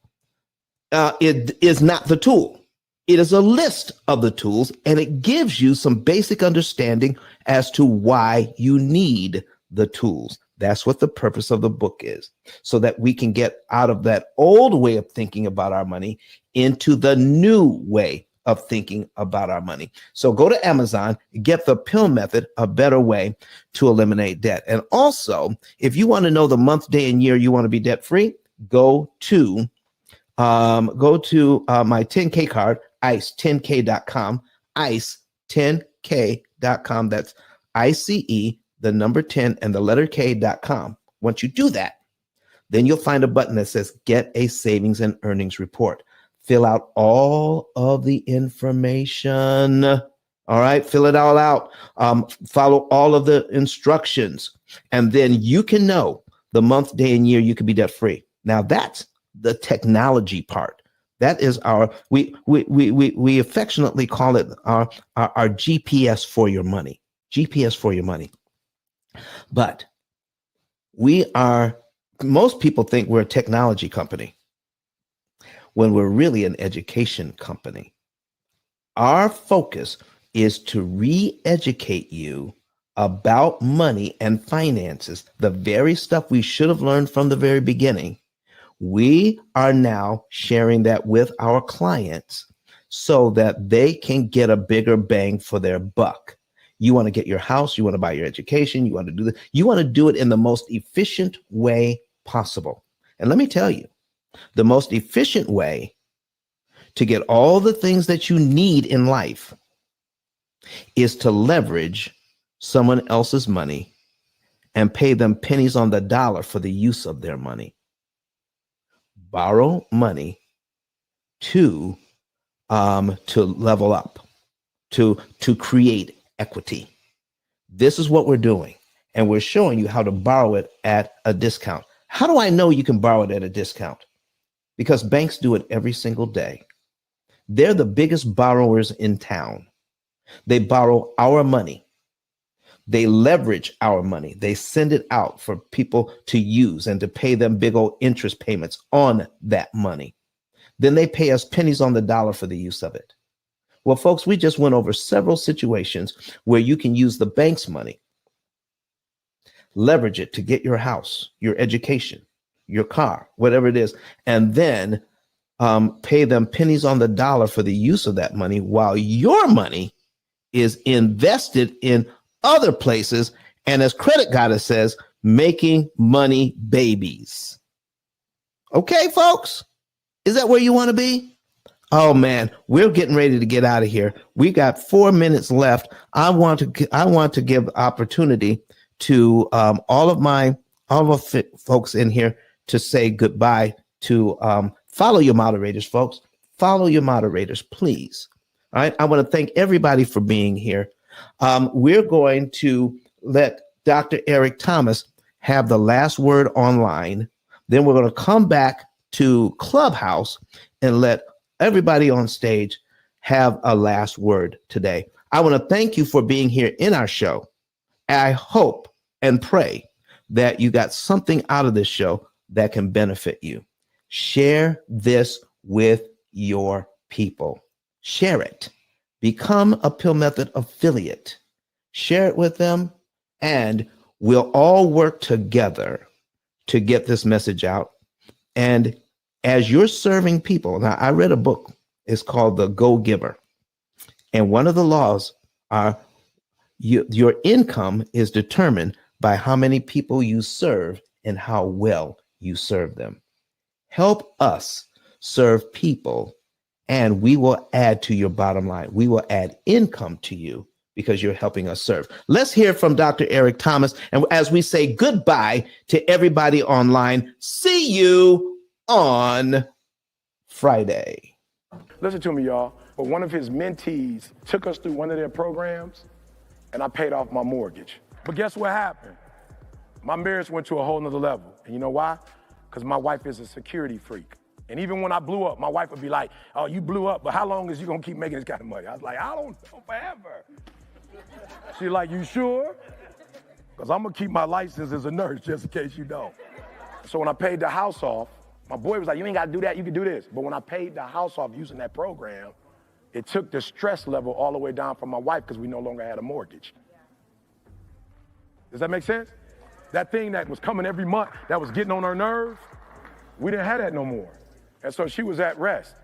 A: it is not the tool. It is a list of the tools, and it gives you some basic understanding as to why you need the tools. That's what the purpose of the book is, so that we can get out of that old way of thinking about our money into the new way of thinking about our money. So go to Amazon, get the P.I.L.L method, a better way to eliminate debt. And also, if you want to know the month, day, and year you want to be debt free, go to my 10K card, ice10k.com, ice10k.com. That's ICE, the number 10 and the letter K.com. Once you do that, then you'll find a button that says get a savings and earnings report. Fill out all of the information. All right, fill it all out. Follow all of the instructions, and then you can know the month, day, and year you can be debt free. Now that's the technology part. That is our we affectionately call it our GPS for your money. GPS for your money. But most people think we're a technology company when we're really an education company. Our focus is to re-educate you about money and finances, the very stuff we should have learned from the very beginning. We are now sharing that with our clients so that they can get a bigger bang for their buck. You want to get your house, you want to buy your education, you want to do this, you want to do it in the most efficient way possible. And let me tell you, the most efficient way to get all the things that you need in life is to leverage someone else's money and pay them pennies on the dollar for the use of their money. Borrow money to level up, to create equity. This is what we're doing, and we're showing you how to borrow it at a discount. How do I know you can borrow it at a discount? Because banks do it every single day. They're the biggest borrowers in town. They borrow our money. They leverage our money. They send it out for people to use and to pay them big old interest payments on that money. Then they pay us pennies on the dollar for the use of it. Well, folks, we just went over several situations where you can use the bank's money, leverage it to get your house, your education, your car, whatever it is, and then pay them pennies on the dollar for the use of that money while your money is invested in other places. And as Credit Goddess says, making money babies. Okay, folks, is that where you want to be? Oh man, we're getting ready to get out of here. We got 4 minutes left. I want to give opportunity to all of folks in here to say goodbye, to follow your moderators, folks. Follow your moderators, please. All right. I want to thank everybody for being here. We're going to let Dr. Eric Thomas have the last word online. Then we're going to come back to Clubhouse and let everybody on stage have a last word today. I want to thank you for being here in our show. I hope and pray that you got something out of this show that can benefit you. Share this with your people. Share it. Become a P.I.L.L Method affiliate. Share it with them, and we'll all work together to get this message out. And as you're serving people, now I read a book, it's called The Go Giver. And one of the laws are Your income is determined by how many people you serve and how well you serve them. Help us serve people, and we will add to your bottom line. We will add income to you because you're helping us serve. Let's hear from Dr. Eric Thomas. And as we say goodbye to everybody online, see you on Friday.
D: Listen to me, y'all. But one of his mentees took us through one of their programs, and I paid off my mortgage. But guess what happened? My marriage went to a whole nother level. And you know why? Because my wife is a security freak. And even when I blew up, my wife would be like, oh, you blew up, but how long is you gonna keep making this kind of money? I was like, I don't know, forever. She's like, you sure? Because I'm gonna keep my license as a nurse just in case you don't. So when I paid the house off, my boy was like, you ain't gotta do that, you can do this. But when I paid the house off using that program, it took the stress level all the way down for my wife because we no longer had a mortgage. Does that make sense? That thing that was coming every month, that was getting on her nerves, we didn't have that no more. And so she was at rest.